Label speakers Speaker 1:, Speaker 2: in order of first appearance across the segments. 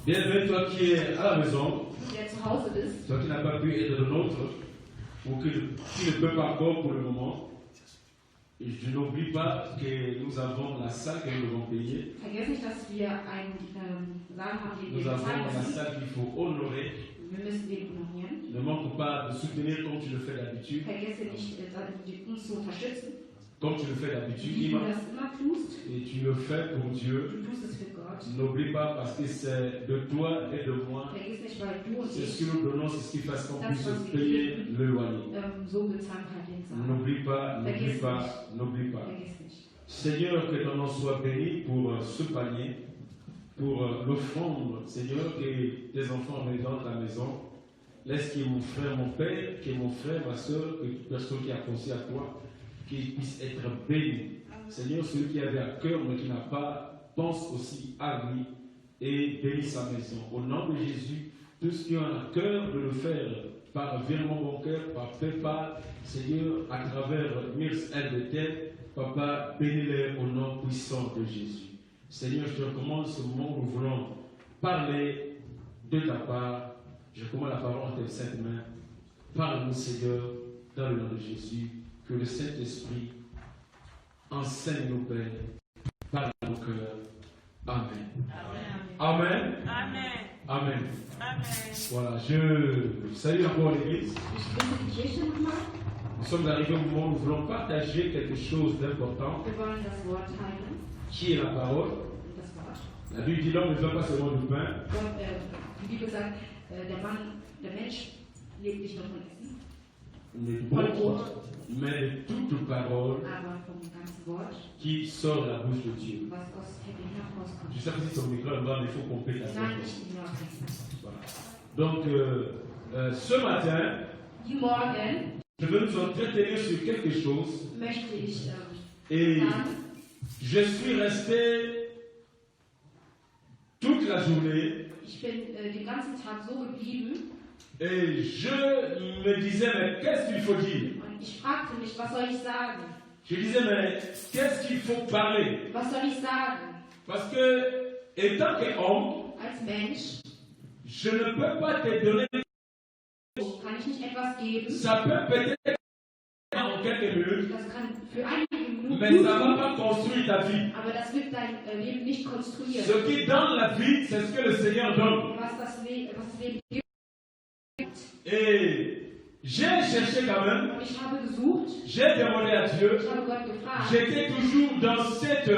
Speaker 1: Bienvenue toi qui es à la maison,
Speaker 2: der zu Hause bist,
Speaker 1: toi qui n'as pas pu être le nôtre, ou qui ne peut pas encore pour le moment. Et je n'oublie pas que nous avons la salle que nous devons payer.
Speaker 2: vergiss nicht, dass wir einen Saal haben, den
Speaker 1: Nous
Speaker 2: wir
Speaker 1: avons
Speaker 2: bezahlen
Speaker 1: la
Speaker 2: müssen.
Speaker 1: salle qu'il faut honorer.
Speaker 2: Wir müssen den honorieren.
Speaker 1: Ne manque pas de soutenir comme tu le fais d'habitude.
Speaker 2: Vergesse nicht, uns zu unterstützen,
Speaker 1: Comme tu le fais d'habitude,
Speaker 2: wie du das immer tust.
Speaker 1: et tu le fais pour Dieu.
Speaker 2: Du tust es für Gott.
Speaker 1: N'oublie pas parce que c'est de toi et de moi.
Speaker 2: Vergiss nicht, weil du und
Speaker 1: C'est ce
Speaker 2: ich
Speaker 1: que nous donnons, c'est ce qui fait qu'on puisse payer le loyer.
Speaker 2: so bezahlen halt den Saal.
Speaker 1: N'oublie pas, n'oublie pas, n'oublie pas.
Speaker 2: Vergiss nicht.
Speaker 1: Seigneur, que ton nom soit béni pour ce panier, pour l'offrande. Seigneur, que tes enfants reviennent dans ta maison. Laisse que mon frère, mon père, que mon frère, ma soeur, que toute personne qui a pensé à toi, qu'il puisse être béni. Seigneur, celui qui avait à cœur mais qui n'a pas, pense aussi à lui et bénis sa maison. Au nom de Jésus, tous ceux qui ont à cœur de le faire par virement bancaire, par PayPal, Seigneur, à travers Mirs LDT, Papa, bénis-les au nom puissant de Jésus. Seigneur, je te recommande ce moment où nous voulons parler de ta part. Je commande la parole en tes saintes mains. Parle-nous, Seigneur, dans le nom de Jésus. Que le Saint-Esprit enseigne nos pères, parle à nos cœurs. Amen. Amen.
Speaker 3: Amen.
Speaker 1: Amen.
Speaker 3: Amen.
Speaker 1: Voilà, je salue encore l'Église.
Speaker 2: Ich grüße die Kirche nochmal.
Speaker 1: Nous sommes arrivés au moment où nous voulons partager quelque chose d'important,
Speaker 2: Wir wollen das Wort teilen.
Speaker 1: qui est la parole.
Speaker 2: Das Wort.
Speaker 1: La Bible dit l'homme ne vient pas seulement du pain,
Speaker 2: Gott, die Bibel sagt, der Mensch lebt nicht nur von Essen,
Speaker 1: mais du bon Brot, mais de toute parole
Speaker 2: aber vom ganzen Wort,
Speaker 1: qui sort de la bouche de Dieu.
Speaker 2: was aus dem Herzen rauskommt.
Speaker 1: Je sais pas si ton micro est bas, mais il faut qu'on paye la
Speaker 2: Nein,
Speaker 1: tête.
Speaker 2: nicht nur Essen.
Speaker 1: Voilà. Donc, ce matin,
Speaker 2: Die Morgen
Speaker 1: je veux nous entretenir sur quelque chose.
Speaker 2: möchte ich
Speaker 1: Et
Speaker 2: sagen,
Speaker 1: je suis resté toute la journée
Speaker 2: ich bin den ganzen Tag so geblieben
Speaker 1: et je me disais, mais qu'est-ce qu'il faut dire?
Speaker 2: und ich fragte mich, was soll ich sagen?
Speaker 1: Je disais, mais qu'est-ce qu'il faut parler?
Speaker 2: Was soll ich sagen?
Speaker 1: Parce que, étant qu'homme,
Speaker 2: Als Mensch
Speaker 1: je ne peux pas te donner.
Speaker 2: kann ich nicht etwas geben,
Speaker 1: Ça peut peut-être en quelques minutes,
Speaker 2: das kann für einige Minuten
Speaker 1: mais
Speaker 2: gut
Speaker 1: ça ne va
Speaker 2: tun,
Speaker 1: pas construire ta vie.
Speaker 2: aber das wird dein Leben nicht konstruieren.
Speaker 1: Ce qui donne la vie, c'est ce que le Seigneur donne.
Speaker 2: Was das Leben gibt.
Speaker 1: Et j'ai cherché quand même,
Speaker 2: Und ich habe gesucht,
Speaker 1: j'ai demandé à Dieu.
Speaker 2: ich habe Gott gefragt,
Speaker 1: J'étais toujours dans cette,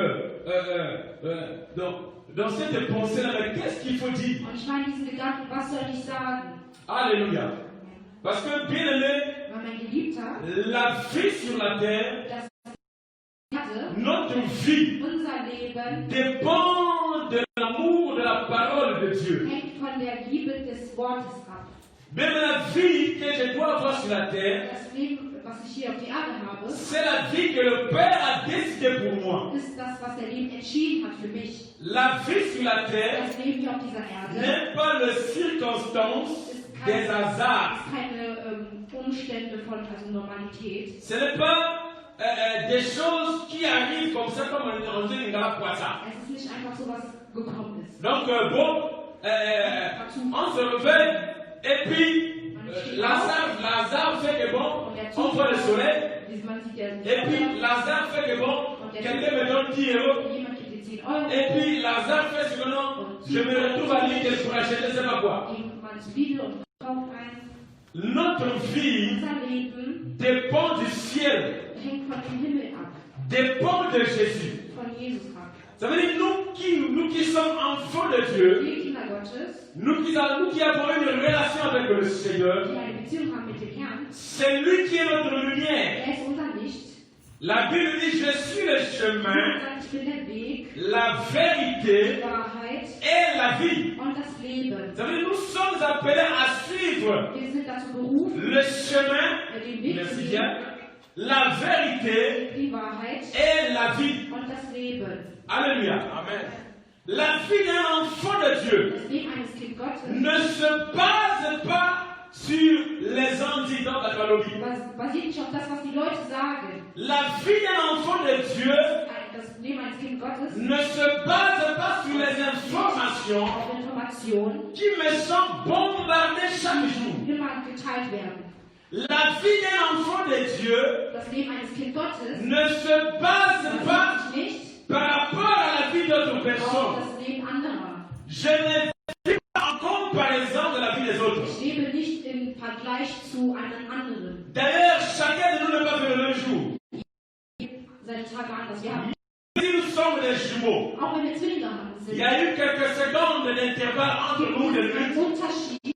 Speaker 1: dans cette pensée-là, mais qu'est-ce qu'il faut dire?
Speaker 2: und ich war in diesen Gedanken, was soll ich sagen?
Speaker 1: Alléluia. Parce que, bien aimé,
Speaker 2: Weil mein Geliebter,
Speaker 1: la vie sur la terre,
Speaker 2: das hatte,
Speaker 1: notre vie,
Speaker 2: unser Leben
Speaker 1: dépend de l'amour de la parole de Dieu.
Speaker 2: hängt von der Liebe des Wortes ab.
Speaker 1: Même la vie que je dois avoir sur la terre,
Speaker 2: Das Leben, was ich hier auf die Erde habe,
Speaker 1: c'est la vie que le Père a décidé pour moi.
Speaker 2: ist das, was der Leben entschieden hat für mich.
Speaker 1: La vie sur la terre
Speaker 2: Das Leben hier auf dieser Erde
Speaker 1: n'est pas la circonstance des hasards.
Speaker 2: ist keine Umstände von Normalität.
Speaker 1: Ce n'est pas des choses qui arrivent comme ça, comme on est dans une poisson.
Speaker 2: Es ist nicht einfach so, was gekommen ist.
Speaker 1: Donc, on se réveille et puis Lazare fait que bon, on voit le soleil. Et puis Lazare fait que bon, quelqu'un me donne 10 euros.
Speaker 2: Jemand gibt dir 10 Euro.
Speaker 1: Et puis Lazare fait ce que non, je me retrouve à Lidl pour acheter je ne sais pas quoi.
Speaker 2: Geht man zu Lidl und kauft ein.
Speaker 1: Notre vie
Speaker 2: Unser Leben
Speaker 1: dépend du ciel,
Speaker 2: hängt von dem Himmel ab,
Speaker 1: dépend de Jésus.
Speaker 2: von Jesus ab.
Speaker 1: Ça veut dire nous qui sommes enfants de Dieu,
Speaker 2: Wir Kinder Gottes,
Speaker 1: nous qui avons une relation avec le Seigneur,
Speaker 2: die eine Beziehung haben mit dem Herrn,
Speaker 1: c'est lui qui est notre lumière.
Speaker 2: er ist unser Licht.
Speaker 1: La Bible dit, je suis le chemin,
Speaker 2: Ich bin der Weg,
Speaker 1: la vérité
Speaker 2: die Wahrheit
Speaker 1: et la vie.
Speaker 2: und das Leben.
Speaker 1: Ça veut dire nous sommes appelés à suivre
Speaker 2: Wir sind dazu berufen,
Speaker 1: le chemin,
Speaker 2: den Weg zu
Speaker 1: merci
Speaker 2: gehen,
Speaker 1: bien, la vérité
Speaker 2: die Wahrheit
Speaker 1: et la vie.
Speaker 2: und das Leben.
Speaker 1: Alléluia. Amen. La vie d'un enfant de Dieu
Speaker 2: Das Leben eines Kind Gottes
Speaker 1: ne se base pas sur les incidents d'Aqualogie.
Speaker 2: basiert nicht auf das, was die Leute sagen.
Speaker 1: La vie d'un enfant de Dieu
Speaker 2: Das Leben eines Kind Gottes
Speaker 1: ne se base pas sur les informations
Speaker 2: auf Informationen
Speaker 1: qui me sont bombardées chaque jour.
Speaker 2: immer geteilt werden.
Speaker 1: La vie d'un enfant de Dieu
Speaker 2: Das Leben eines Kind Gottes
Speaker 1: ne se base pas
Speaker 2: basiert sich nicht
Speaker 1: par rapport à la vie d'autres
Speaker 2: auf
Speaker 1: personnes.
Speaker 2: das Leben anderer.
Speaker 1: Je ne vis pas en comparaison de la vie des autres.
Speaker 2: Ich lebe nicht im Vergleich zu einem anderen.
Speaker 1: D'ailleurs, chacun de nous n'est pas fait le même jour.
Speaker 2: Seine Tage anders. Wir haben,
Speaker 1: Si nous sommes des jumeaux,
Speaker 2: auch wenn wir Zwillinge haben,
Speaker 1: il y a eu quelques secondes d'intervalle entre nous, de
Speaker 2: ein
Speaker 1: minutes,
Speaker 2: Unterschied,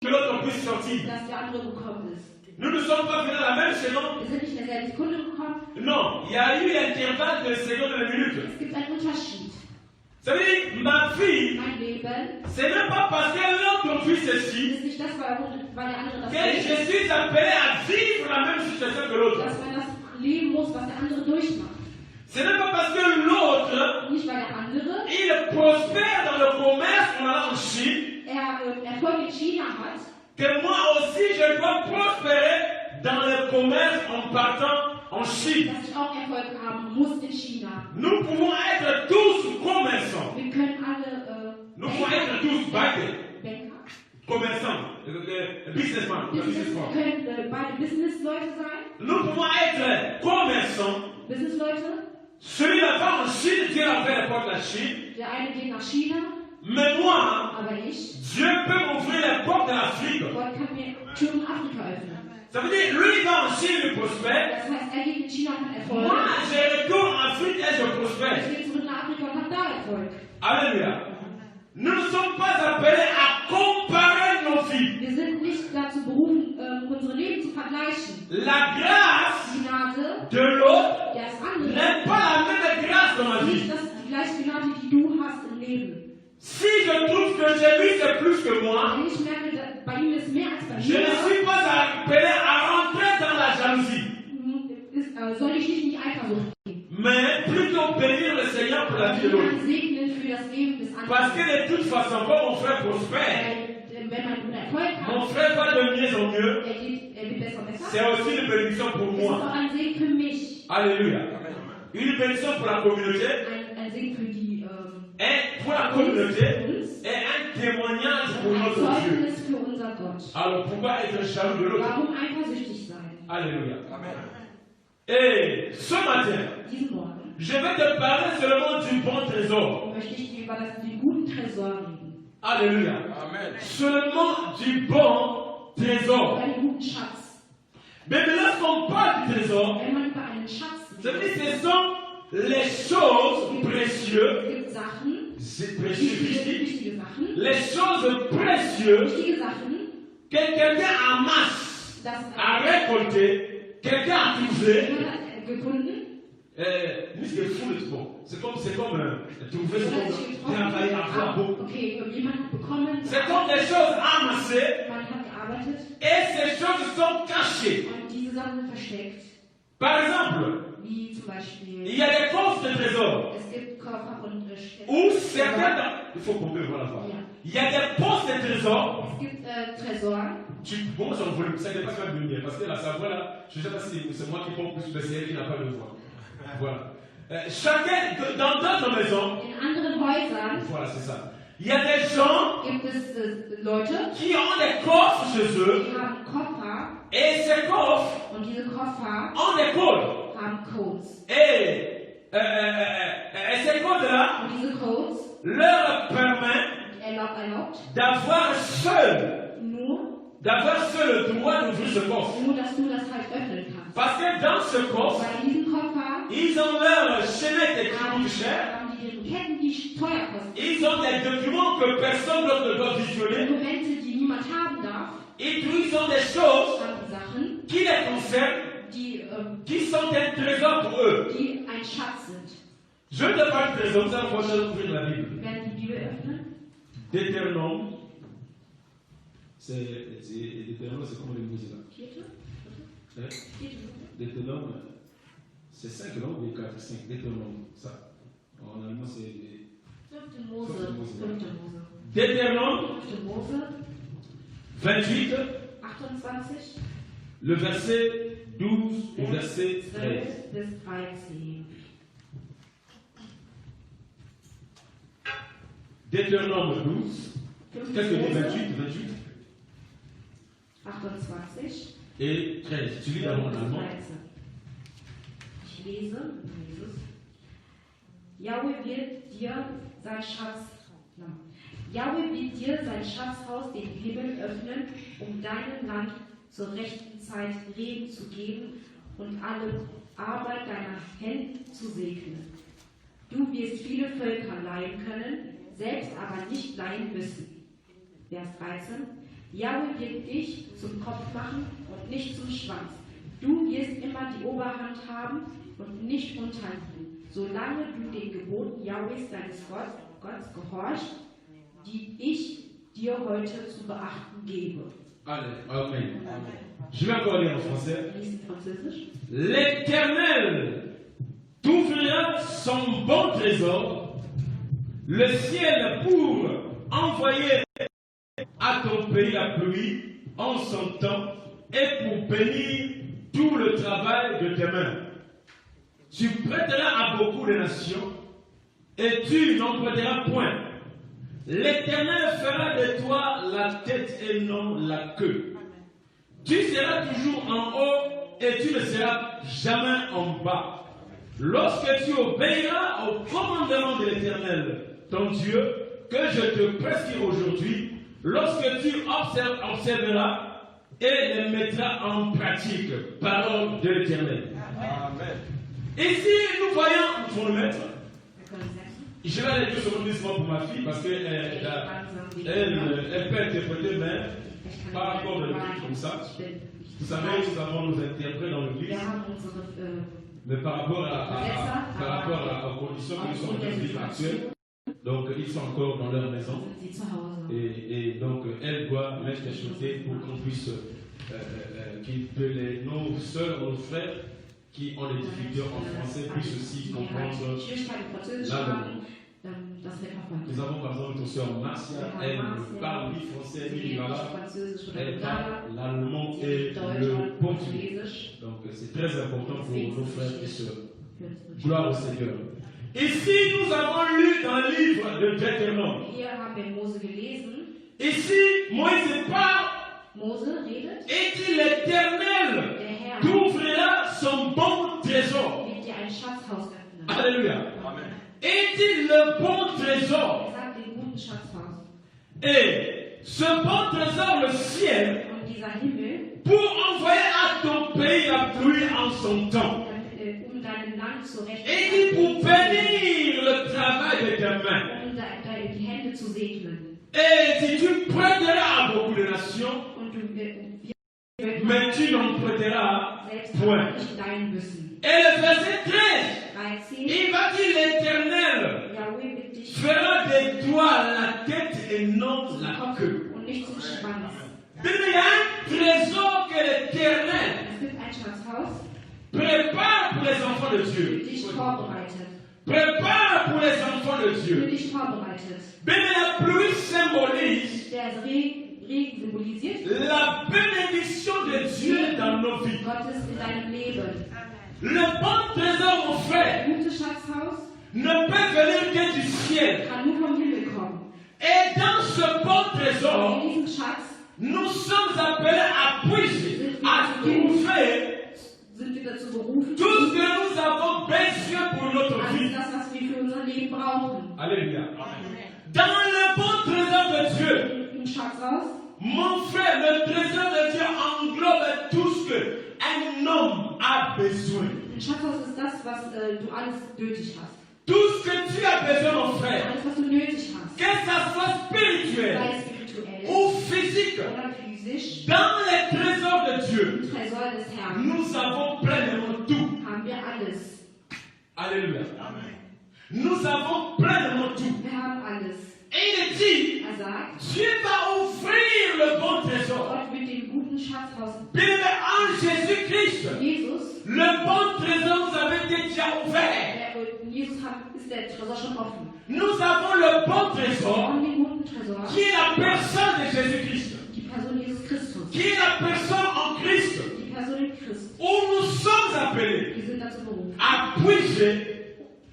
Speaker 1: que l'autre puisse sortir.
Speaker 2: dass der andere gekommen ist.
Speaker 1: Nous ne sommes pas venus à la même seconde.
Speaker 2: Wir sind nicht in derselben Sekunde gekommen.
Speaker 1: Non, il y a eu l'intervalle de secondes et de minutes.
Speaker 2: Es gibt einen Unterschied.
Speaker 1: Ça veut dire, ma vie,
Speaker 2: Mein Leben
Speaker 1: c'est même pas parce que l'autre vit ceci
Speaker 2: ist nicht das, weil der andere das
Speaker 1: que
Speaker 2: lebt,
Speaker 1: je suis appelé à vivre la même situation que l'autre.
Speaker 2: dass man das leben muss, was der andere durchmacht.
Speaker 1: Ce n'est pas parce que l'autre,
Speaker 2: Nicht weil der andere
Speaker 1: il prospère dans le commerce en allant en Chine,
Speaker 2: Erfolg in China hat,
Speaker 1: que moi aussi je dois prospérer dans le commerce en partant en Chine.
Speaker 2: dass ich auch Erfolg haben muss in China.
Speaker 1: Nous pouvons être tous commerçants.
Speaker 2: Wir können alle
Speaker 1: Nous pouvons être tous Banker,
Speaker 2: Banker.
Speaker 1: commerçants, businessmen,
Speaker 2: Wir
Speaker 1: businessmen.
Speaker 2: können beide Businessleute sein.
Speaker 1: Nous pouvons être commerçants.
Speaker 2: Businessleute.
Speaker 1: Celui là-bas en Chine, Dieu a ouvert la porte de la Chine.
Speaker 2: Der eine geht nach China,
Speaker 1: Mais moi,
Speaker 2: aber ich.
Speaker 1: Dieu peut m'ouvrir les portes de l'Afrique.
Speaker 2: Gott kann mir Türen in Afrika öffnen.
Speaker 1: Ça veut dire, lui il va en Chine, il prospère.
Speaker 2: Das heißt, er geht in China und hat Erfolg.
Speaker 1: Moi, je retourne en Afrique et je prospère.
Speaker 2: Ich gehe zurück nach Afrika und habe da Erfolg.
Speaker 1: Alléluia. Nous ne sommes pas appelés à comparer nos vies.
Speaker 2: Wir sind nicht dazu berufen, unsere Leben zu vergleichen.
Speaker 1: La grâce
Speaker 2: Die Gnade
Speaker 1: de l'autre
Speaker 2: des anderen
Speaker 1: n'est pas la même grâce dans ma
Speaker 2: ist
Speaker 1: vie.
Speaker 2: nicht die gleiche Gnade, die du hast im Leben.
Speaker 1: Si je trouve que chez lui c'est plus que moi,
Speaker 2: Wenn ich merke, bei ihm ist mehr als bei
Speaker 1: je ne
Speaker 2: mir,
Speaker 1: suis pas appelé à rentrer dans la jalousie,
Speaker 2: soll ich nicht in die Eifersucht gehen.
Speaker 1: mais plutôt bénir le Seigneur pour la vie de l'autre.
Speaker 2: Jemanden segnen für das Leben des
Speaker 1: Parce que
Speaker 2: anderen.
Speaker 1: de toute façon, quand mon frère prospère,
Speaker 2: Wenn mein Bruder Erfolg
Speaker 1: mon
Speaker 2: hat,
Speaker 1: frère va de mieux en mieux,
Speaker 2: er wird besser und besser.
Speaker 1: c'est aussi une bénédiction pour
Speaker 2: Das ist
Speaker 1: moi.
Speaker 2: auch ein Segen für mich.
Speaker 1: Alléluia. Une bénédiction pour la communauté
Speaker 2: Ein Segen für die
Speaker 1: et pour la communauté
Speaker 2: uns.
Speaker 1: et un témoignage pour
Speaker 2: Ein
Speaker 1: notre Dieu.
Speaker 2: Zeugnis für unser Gott.
Speaker 1: Alors pourquoi être jaloux de l'autre?
Speaker 2: Warum eifersüchtig sein?
Speaker 1: Alléluia. Et ce matin,
Speaker 2: Diesen Morgen
Speaker 1: je vais te parler seulement du bon trésor.
Speaker 2: möchte ich dir über den guten Tresor reden.
Speaker 1: Alléluia. Seulement du bon
Speaker 2: Über
Speaker 1: trésor.
Speaker 2: einen guten Schatz.
Speaker 1: Mais lorsqu'on parle du trésor,
Speaker 2: Wenn man über einen Schatz
Speaker 1: ça veut
Speaker 2: redet,
Speaker 1: dire que ce sont les choses précieuses,
Speaker 2: es gibt Sachen,
Speaker 1: c'est précieux,
Speaker 2: wichtige Sachen,
Speaker 1: les choses précieuses
Speaker 2: wichtige Sachen,
Speaker 1: que quelqu'un amasse,
Speaker 2: das
Speaker 1: a récolté, quelqu'un a trouvé.
Speaker 2: jemand hat gefunden,
Speaker 1: Nicht gefunden, bon, c'est comme trouver, c'est
Speaker 2: oder
Speaker 1: comme
Speaker 2: sich
Speaker 1: travailler,
Speaker 2: getroffen
Speaker 1: avoir
Speaker 2: hat.
Speaker 1: beaucoup.
Speaker 2: Okay, jemand hat bekommen,
Speaker 1: C'est comme des choses amassées
Speaker 2: man hat gearbeitet
Speaker 1: et ces choses sont cachées.
Speaker 2: und diese Sachen sind versteckt.
Speaker 1: Par exemple,
Speaker 2: Wie zum Beispiel,
Speaker 1: il y a des coffres de trésors
Speaker 2: es gibt Koffer und
Speaker 1: où certains, il faut qu'on peut voir la fois. Il y a des postes de trésors.
Speaker 2: es gibt Tresor.
Speaker 1: Bon, ça ne pas faire venir parce que la savoir là, je ne sais pas si c'est moi qui pompe plus, mais c'est elle qui n'a pas de voix. Voilà. Chacun, dans d'autres maisons,
Speaker 2: In anderen Häusern
Speaker 1: voilà, c'est ça. Il y a des gens
Speaker 2: gibt es Leute,
Speaker 1: qui ont des coffres chez eux
Speaker 2: die haben Koffer
Speaker 1: et ces coffres
Speaker 2: und diese Koffer
Speaker 1: ont des codes.
Speaker 2: haben Codes.
Speaker 1: Et ces codes-là
Speaker 2: Und diese Codes
Speaker 1: leur permettent
Speaker 2: erlaubt
Speaker 1: d'avoir seul le droit d'ouvrir ce coffre.
Speaker 2: nur, dass du das halt öffnen kannst.
Speaker 1: Parce que dans ce coffre,
Speaker 2: Bei diesem Koffer
Speaker 1: ils ont leur chaînette qui coûte cher.
Speaker 2: haben die ihre Ketten, die teuer kosten.
Speaker 1: Ils ont des documents que personne d'autre ne doit visionner.
Speaker 2: Dokumente, die niemand haben darf,
Speaker 1: Et puis ils ont des choses
Speaker 2: haben Sachen,
Speaker 1: qui les concernent, qui sont un trésor pour eux.
Speaker 2: die ein Schatz sind.
Speaker 1: Je te parle de trésor, ça va falloir ouvrir la Bible.
Speaker 2: Wir werden die Bibel öffnen.
Speaker 1: Deutéronome, Deutéronome, c'est comme les musiques.
Speaker 2: Vierte?
Speaker 1: Deutéronome, c'est 5 langues ou 4, 5. Deutéronome, ça. En allemand, c'est.
Speaker 2: 5. Mose. 5. Mose.
Speaker 1: Deutéronome
Speaker 2: 5. Mose
Speaker 1: 28,
Speaker 2: 28,
Speaker 1: le verset 12 au verset 13.
Speaker 2: 12 bis 13.
Speaker 1: Deutéronome 12. Qu'est-ce que dit 28?
Speaker 2: 28
Speaker 1: et 13. Tu lis dans mon allemand.
Speaker 2: Ich lese, Jesus. Jahwe wird dir sein Schatzhaus, den Himmel öffnen, um deinem Land zur rechten Zeit Regen zu geben und alle Arbeit deiner Hände zu segnen. Du wirst viele Völker leihen können, selbst aber nicht leihen müssen. Vers 13. Jahwe wird dich zum Kopf machen und nicht zum Schwanz. Du wirst immer die Oberhand haben und nicht unterliegen, solange du den Geboten Jahwes deines Gottes gehorchst, die ich dir heute zu beachten gebe.
Speaker 1: Allez, amen. Je vais encore lire en français.
Speaker 2: Französisch.
Speaker 1: L'Éternel t'ouvrira son bon trésor, le ciel pour envoyer à ton pays la pluie en son temps et pour bénir tout le travail de tes mains. Tu prêteras à beaucoup de nations et tu n'en prêteras point. L'Éternel fera de toi la tête et non la queue. Tu seras toujours en haut et tu ne seras jamais en bas. Lorsque tu obéiras au commandement de l'Éternel, ton Dieu, que je te prescris aujourd'hui, lorsque tu observeras et les mettras en pratique, parole de l'Éternel. Amen. Ici, nous voyons, il faut le mettre. Je vais aller sur le pour ma fille parce qu'elle peut interpréter même par rapport à des trucs comme ça. Vous savez, nous avons nos interprètes dans l'église, mais par rapport aux conditions que nous sommes dans l'église actuelle, donc ils sont encore dans leur maison. Et donc elle doit mettre les chaussées pour qu'on puisse, nos soeurs, nos frères qui ont des difficultés en français puissent aussi comprendre la langue. Nous avons par exemple notre soeur Marcia, elle parle ni français ni lingala, elle parle l'allemand et le portugais. Donc c'est très important pour nos frères et sœurs. Gloire au Seigneur. Ici nous avons lu dans le livre de Deutéronome. Ici Moïse parle et dit l'Éternel t'ouvrira son bon trésor. Alléluia. Et dit le bon trésor. Et ce bon trésor, le ciel, pour envoyer à ton pays la pluie en son temps. Et dit pour bénir le travail de tes mains. Et si tu prêteras à beaucoup de nations, mais tu n'en prêteras point. Et le verset 13, il va dire l'Éternel fera de toi la tête et non la queue. Il y a un trésor que l'Éternel prépare pour les enfants de Dieu. Prépare pour les enfants de Dieu. Mais la pluie symbolise la bénédiction de Dieu dans nos vies. Le bon trésor, mon frère, ne peut venir que du ciel. Et dans ce bon trésor, nous sommes appelés à puiser, à trouver tout ce que nous avons besoin pour notre vie. Alléluia. Dans le bon trésor de Dieu, mon frère, le trésor de Dieu englobe tout ce qu'un homme a besoin. Tout ce que tu as besoin, mon frère, que ça soit spirituel ou physique, dans les trésors de Dieu, nous avons pleinement tout. Alléluia. Nous avons pleinement tout. Et il dit, Dieu va ouvrir le bon trésor. Bien-aimé en Jésus-Christ, le bon trésor nous avait déjà ouvert. Nous avons le bon trésor qui est la personne de Jésus-Christ. Qui est la personne en Christ. Où nous sommes appelés à puiser,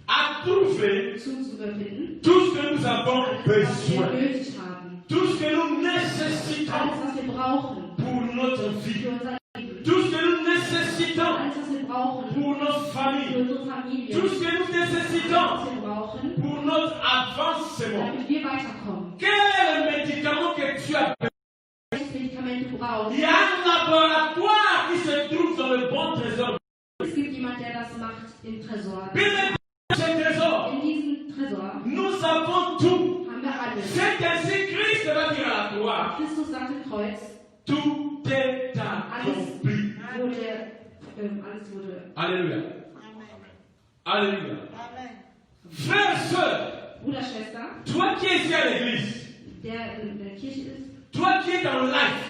Speaker 1: à à trouver
Speaker 2: zuzubefinden,
Speaker 1: tout ce que nous avons
Speaker 2: was wir
Speaker 1: besoin,
Speaker 2: nötig haben,
Speaker 1: tout ce que nous nécessitons
Speaker 2: alles, was wir brauchen
Speaker 1: pour notre vie,
Speaker 2: für unser Leben,
Speaker 1: tout ce que nous nécessitons
Speaker 2: alles, was wir brauchen
Speaker 1: pour nos
Speaker 2: für
Speaker 1: familles,
Speaker 2: unsere Familie,
Speaker 1: tout ce que nous
Speaker 2: alles,
Speaker 1: nécessitons
Speaker 2: was wir brauchen,
Speaker 1: pour notre avancement.
Speaker 2: damit wir weiterkommen.
Speaker 1: Quel est le médicament que tu as besoin?
Speaker 2: Welches Medikament du brauchst?
Speaker 1: Il y a un laboratoire qui se trouve dans le bon trésor.
Speaker 2: Es gibt jemand, der das macht im Tresor.
Speaker 1: Bien ce trésor,
Speaker 2: In diesem Tresor
Speaker 1: nous avons tout.
Speaker 2: haben wir alles.
Speaker 1: C'est ainsi Christ va dire à la croix.
Speaker 2: Christus sagt im Kreuz,
Speaker 1: Tout est accompli.
Speaker 2: alles wurde.
Speaker 1: Alléluia. Alléluia. Frères et sœurs,
Speaker 2: Bruder, Schwester,
Speaker 1: toi qui es ici à l'église,
Speaker 2: der in der Kirche ist,
Speaker 1: toi qui es dans le live,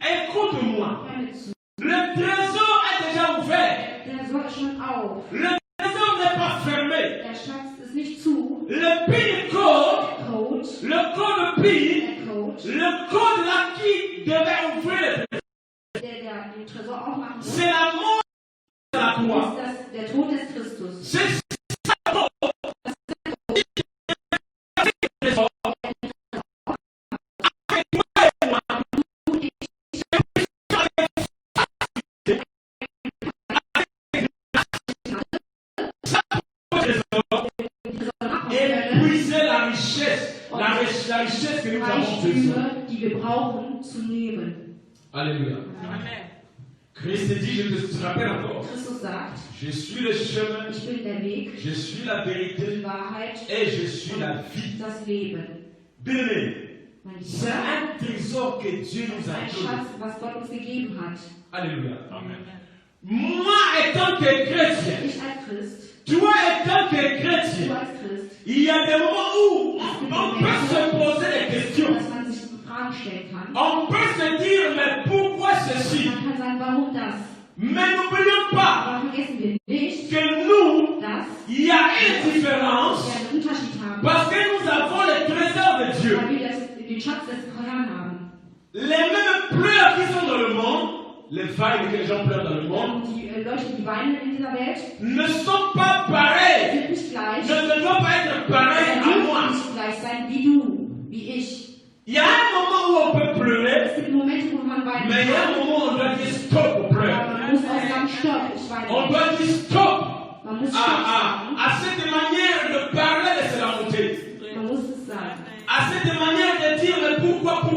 Speaker 1: écoute-moi.
Speaker 2: hör mir zu.
Speaker 1: Le trésor est déjà ouvert.
Speaker 2: Der Tresor ist schon auf.
Speaker 1: Le trésor n'est pas fermé.
Speaker 2: Der Schatz ist nicht zu.
Speaker 1: Le PIN code,
Speaker 2: Der Code,
Speaker 1: le code PIN,
Speaker 2: der Code,
Speaker 1: le code là qui devait ouvrir,
Speaker 2: der den Tresor aufmachen muss,
Speaker 1: c'est la mort de la croix.
Speaker 2: ist der Tod des Christus.
Speaker 1: C'est épuiser la richesse que nous avons besoin.
Speaker 2: Reichtümer, die wir brauchen, zu nehmen.
Speaker 1: Alléluia. Christ dit, je te rappelle encore,
Speaker 2: Christus sagt,
Speaker 1: je suis le chemin,
Speaker 2: ich bin der Weg,
Speaker 1: je suis la vérité
Speaker 2: die Wahrheit
Speaker 1: et je suis la vie.
Speaker 2: und das Leben.
Speaker 1: Bien-aimé,
Speaker 2: Mein
Speaker 1: c'est
Speaker 2: Lieber,
Speaker 1: un trésor que Dieu nous a
Speaker 2: ein
Speaker 1: donné.
Speaker 2: Schatz, was Gott uns gegeben hat.
Speaker 1: Alléluia. Moi, étant que chrétien,
Speaker 2: Ich als Christ,
Speaker 1: toi étant que
Speaker 2: du
Speaker 1: chrétien,
Speaker 2: als Christ,
Speaker 1: il y a des moments où on peut se poser des questions.
Speaker 2: dass man sich Fragen stellen kann.
Speaker 1: On peut se dire, mais pourquoi ceci?
Speaker 2: Man kann sagen, warum das?
Speaker 1: Mais n'oublions pas
Speaker 2: Aber vergessen wir nicht,
Speaker 1: que nous,
Speaker 2: dass
Speaker 1: il y a une différence
Speaker 2: wir einen Unterschied haben,
Speaker 1: parce que nous avons le trésor de Dieu.
Speaker 2: weil wir den Schatz des Herrn haben.
Speaker 1: Les mêmes pleurs qui sont dans le monde, les vagues que les gens pleurent dans le monde,
Speaker 2: Und die Leute, die weinen in dieser Welt,
Speaker 1: ne sont pas pareils.
Speaker 2: sind nicht gleich.
Speaker 1: Ne doivent pas être pareils à moi.
Speaker 2: dürfen nicht gleich sein wie du, wie ich.
Speaker 1: Il y a un moment où on peut pleurer,
Speaker 2: Es gibt Momente, wo man weinen
Speaker 1: mais il y a un
Speaker 2: kann.
Speaker 1: moment où on doit dire stop au pleur.
Speaker 2: Aber man muss auch sagen, stopp, ich weine
Speaker 1: On
Speaker 2: nicht.
Speaker 1: doit dire stop
Speaker 2: Man muss stopp sagen.
Speaker 1: à cette manière de parler de se la montée.
Speaker 2: Man muss es sagen.
Speaker 1: À cette manière de dire mais pourquoi.
Speaker 2: Wir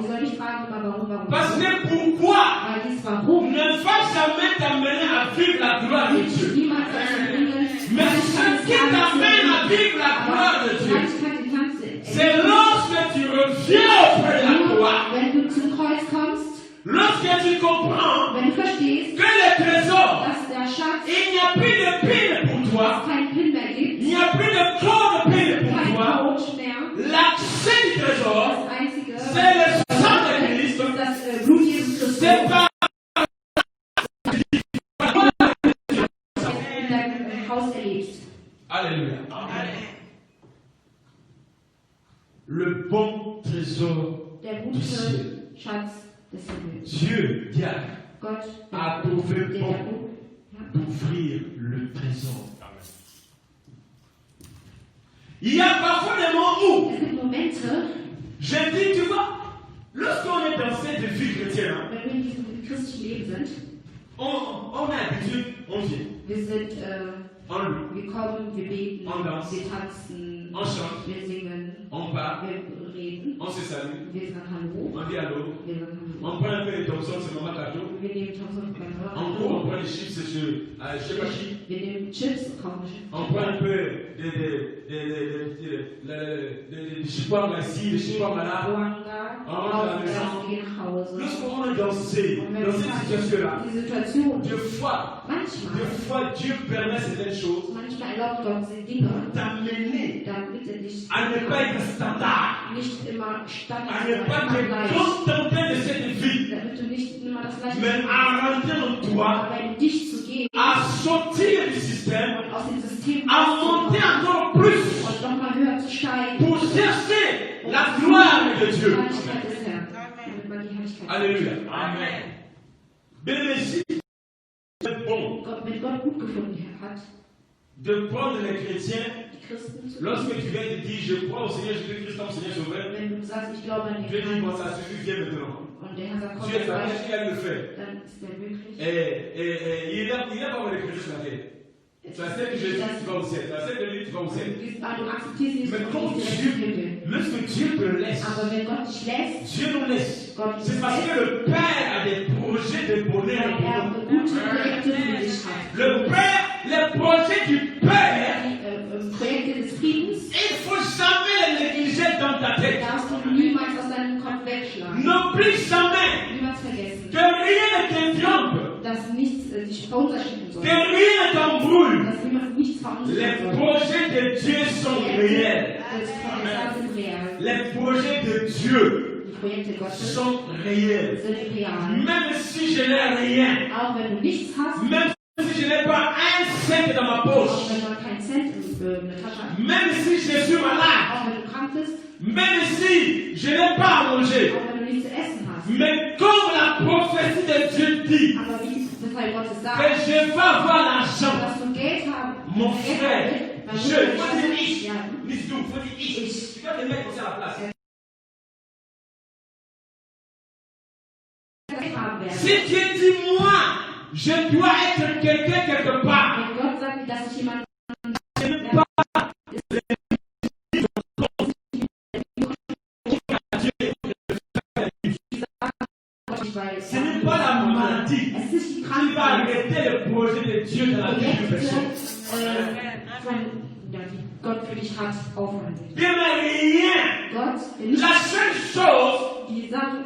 Speaker 2: sollen nicht fragen immer warum.
Speaker 1: Parce que pourquoi
Speaker 2: Weil dies warum
Speaker 1: ne va jamais t'amener à vivre la gloire de Dieu.
Speaker 2: niemand dazu bringen,
Speaker 1: Mais ce qui t'amène à vivre la gloire de Dieu, c'est lorsque tu reviens auprès de la croix,
Speaker 2: wenn du zum Kreuz kommst,
Speaker 1: lorsque tu comprends
Speaker 2: wenn du verstehst,
Speaker 1: que le trésor,
Speaker 2: dass der Schatz
Speaker 1: il n'y a plus de pile pour toi,
Speaker 2: keinen Pin mehr gibt,
Speaker 1: il n'y a plus de code pile pour
Speaker 2: kein
Speaker 1: toi.
Speaker 2: Coach mehr,
Speaker 1: L'accès du trésor,
Speaker 2: das Einzige,
Speaker 1: c'est le sang de Christ.
Speaker 2: ist das Blut Jesus Christus.
Speaker 1: C'est pas
Speaker 2: in deinem Haus erlebst.
Speaker 1: Alléluia. Le bon trésor
Speaker 2: Der
Speaker 1: du
Speaker 2: gute
Speaker 1: ciel.
Speaker 2: Schatz des Himmels.
Speaker 1: Dieu, Dieu,
Speaker 2: Gott,
Speaker 1: a trouvé
Speaker 2: der
Speaker 1: bon
Speaker 2: ja.
Speaker 1: d'ouvrir le trésor. Il y a parfois des moments où
Speaker 2: Es gibt Momente,
Speaker 1: je dis, tu vois, lorsqu'on est dans cette vie chrétienne,
Speaker 2: wenn wir in diesem christlichen Leben sind,
Speaker 1: on a l'habitude, on vient,
Speaker 2: wir sind,
Speaker 1: on loue,
Speaker 2: wir kommen, wir beten,
Speaker 1: On danse.
Speaker 2: wir tanzen,
Speaker 1: on chante,
Speaker 2: wir singen,
Speaker 1: on parle,
Speaker 2: wir reden,
Speaker 1: on se salue,
Speaker 2: wir sagen Hallo,
Speaker 1: on dit allô,
Speaker 2: wir sagen Hallo.
Speaker 1: on prend un peu de Thompson, c'est maman cadeau,
Speaker 2: Wir nehmen Thompson beim
Speaker 1: en gros, on
Speaker 2: Hallo.
Speaker 1: prend les chips, je sais pas qui,
Speaker 2: Wir nehmen Chips, kaufen
Speaker 1: on prend un peu des chipoires ici, des chipoires là.
Speaker 2: Wanga,
Speaker 1: On rentre à la
Speaker 2: kaufen
Speaker 1: maison.
Speaker 2: das, wir gehen nach Hause.
Speaker 1: Lorsqu'on est dans cette situation-là,
Speaker 2: Die Situation,
Speaker 1: des fois
Speaker 2: manchmal
Speaker 1: Dieu permet certaines choses
Speaker 2: erlaubt Gott diese Dinge,
Speaker 1: pour t'amener
Speaker 2: damit dich
Speaker 1: à ne pas être standard,
Speaker 2: nicht immer
Speaker 1: à
Speaker 2: standhaft
Speaker 1: ne pas
Speaker 2: immer
Speaker 1: te
Speaker 2: gleich,
Speaker 1: contenter de cette vie,
Speaker 2: damit du nicht immer das Gleiche
Speaker 1: mais à rentrer en toi,
Speaker 2: aber in dich zu gehen
Speaker 1: à sortir du système,
Speaker 2: und aus dem System
Speaker 1: à monter encore plus
Speaker 2: und nochmal höher zu steigen.
Speaker 1: pour chercher la gloire de
Speaker 2: Die
Speaker 1: Dieu.
Speaker 2: Herrlichkeit des Herrn. Damit man die Herrlichkeit
Speaker 1: Alléluia. Amen. Bien ici, c'est bon.
Speaker 2: Wenn Gott Gott gut gefunden hat,
Speaker 1: de prendre les chrétiens,
Speaker 2: die Christen zu
Speaker 1: lorsque tu viens te dire, je crois au Seigneur Jésus-Christ comme Seigneur Sauveur,
Speaker 2: wenn du sagst, ich glaube an den
Speaker 1: Dieu dit, bon,
Speaker 2: Herrn,
Speaker 1: ça suffit, viens maintenant.
Speaker 2: und der Herr sagt, komm,
Speaker 1: Dieu
Speaker 2: jetzt
Speaker 1: savait
Speaker 2: reicht,
Speaker 1: qu'il allait le faire.
Speaker 2: dann ist der möglich.
Speaker 1: Et il n'a pas envoyé les chrétiens sur la terre. Tu acceptes Jésus, tu vas au ciel. Tu acceptes lui, tu vas au ciel.
Speaker 2: Du akzeptierst Jesus
Speaker 1: Mais
Speaker 2: und
Speaker 1: quand
Speaker 2: gehst direkt im Himmel.
Speaker 1: lorsque Dieu te laisse,
Speaker 2: Aber wenn Gott dich lässt,
Speaker 1: Dieu nous laisse.
Speaker 2: Gott dich
Speaker 1: C'est parce que
Speaker 2: lässt,
Speaker 1: le Père a des projets de bonheur
Speaker 2: weil
Speaker 1: pour
Speaker 2: er
Speaker 1: nous.
Speaker 2: gute Projekte für dich hat.
Speaker 1: Le Père, les projets du Père,
Speaker 2: Die Projekte des Friedens
Speaker 1: il ne faut jamais les négliger dans ta tête.
Speaker 2: darfst du niemals aus deinem Kopf wegschlagen.
Speaker 1: N'oublie jamais
Speaker 2: Niemals vergessen,
Speaker 1: que rien ne t'interrompt,
Speaker 2: dass nichts dich verunsichern
Speaker 1: que
Speaker 2: soll.
Speaker 1: rien ne t'embrouille.
Speaker 2: Dass nichts
Speaker 1: Les
Speaker 2: verunsichern soll.
Speaker 1: projets de Dieu sont réels.
Speaker 2: Das sind real.
Speaker 1: Les projets de Dieu
Speaker 2: Die Projekte Gottes
Speaker 1: sont réels.
Speaker 2: sind real.
Speaker 1: Même si je n'ai rien,
Speaker 2: Auch wenn du nichts hast,
Speaker 1: même si je n'ai pas un cent dans ma poche,
Speaker 2: auch wenn du keinen Cent in der Tasche hast,
Speaker 1: même si je suis malade,
Speaker 2: auch wenn du krank bist,
Speaker 1: même si je n'ai pas à manger,
Speaker 2: auch wenn du nichts zu essen hast.
Speaker 1: mais comme la prophétie de Dieu dit
Speaker 2: Aber wie das Teil Gottes
Speaker 1: que
Speaker 2: sagt,
Speaker 1: je vais avoir l'argent,
Speaker 2: dass du Geld haben,
Speaker 1: mon
Speaker 2: Geld
Speaker 1: frère,
Speaker 2: haben, dann
Speaker 1: je,
Speaker 2: musst du
Speaker 1: faut dire
Speaker 2: das
Speaker 1: ich,
Speaker 2: ja,
Speaker 1: dis donc, faut dire ich, tu vas te mettre aussi à la place.
Speaker 2: Geld haben werden.
Speaker 1: Si Dieu dit moi, je dois être quelqu'un quelque part,
Speaker 2: Wenn Gott sagt, dass ich jemand
Speaker 1: ce n'est pas la maladie
Speaker 2: es ist die
Speaker 1: qui va
Speaker 2: Krankheit,
Speaker 1: arrêter le projet de Dieu dans la vie d'une personne.
Speaker 2: die Gott für dich hat, aufhalten.
Speaker 1: Dieu n'a rien.
Speaker 2: Gott, nicht
Speaker 1: La seule chose,
Speaker 2: die Sache,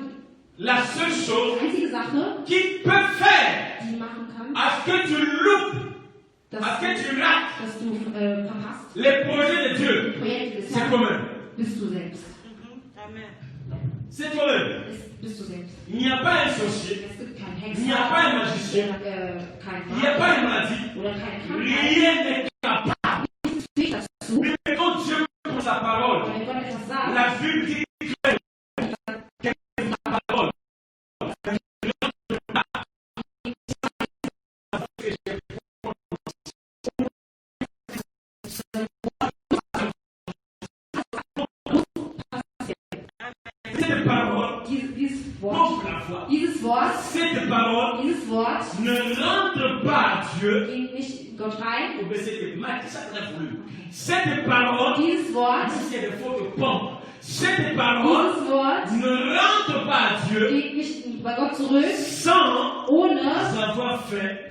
Speaker 1: la seule chose
Speaker 2: die einzige Sache,
Speaker 1: qui peut faire
Speaker 2: die machen kann,
Speaker 1: à ce que tu loupes, à
Speaker 2: dass,
Speaker 1: ce que tu rates
Speaker 2: dass du verpasst,
Speaker 1: les projets de Dieu,
Speaker 2: Projekte des
Speaker 1: c'est
Speaker 2: Herrn,
Speaker 1: toi-même.
Speaker 2: bist du selbst.
Speaker 1: C'est toi-même.
Speaker 2: Bist du selbst.
Speaker 1: Il n'y a pas un sorcier,
Speaker 2: Es gibt keinen
Speaker 1: il n'y a pas
Speaker 2: Hexer,
Speaker 1: un magicien,
Speaker 2: kein
Speaker 1: il n'y a pas une maladie.
Speaker 2: oder keine Krankheit.
Speaker 1: Rien n'est capable.
Speaker 2: Steht dazu,
Speaker 1: Mais quand Dieu prend sa parole,
Speaker 2: wenn Gott etwas sagt,
Speaker 1: la Bible dit que sa parole. Cette parole,
Speaker 2: dieses Wort,
Speaker 1: cette parole
Speaker 2: dieses Wort
Speaker 1: ne rentre pas à Dieu.
Speaker 2: geht nicht Gott rein.
Speaker 1: Cette parole,
Speaker 2: Dieses Wort,
Speaker 1: c'est des fautes pompes. Cette parole
Speaker 2: dieses Wort
Speaker 1: ne rentre pas à Dieu
Speaker 2: geht nicht bei Gott zurück,
Speaker 1: sans
Speaker 2: ohne
Speaker 1: avoir fait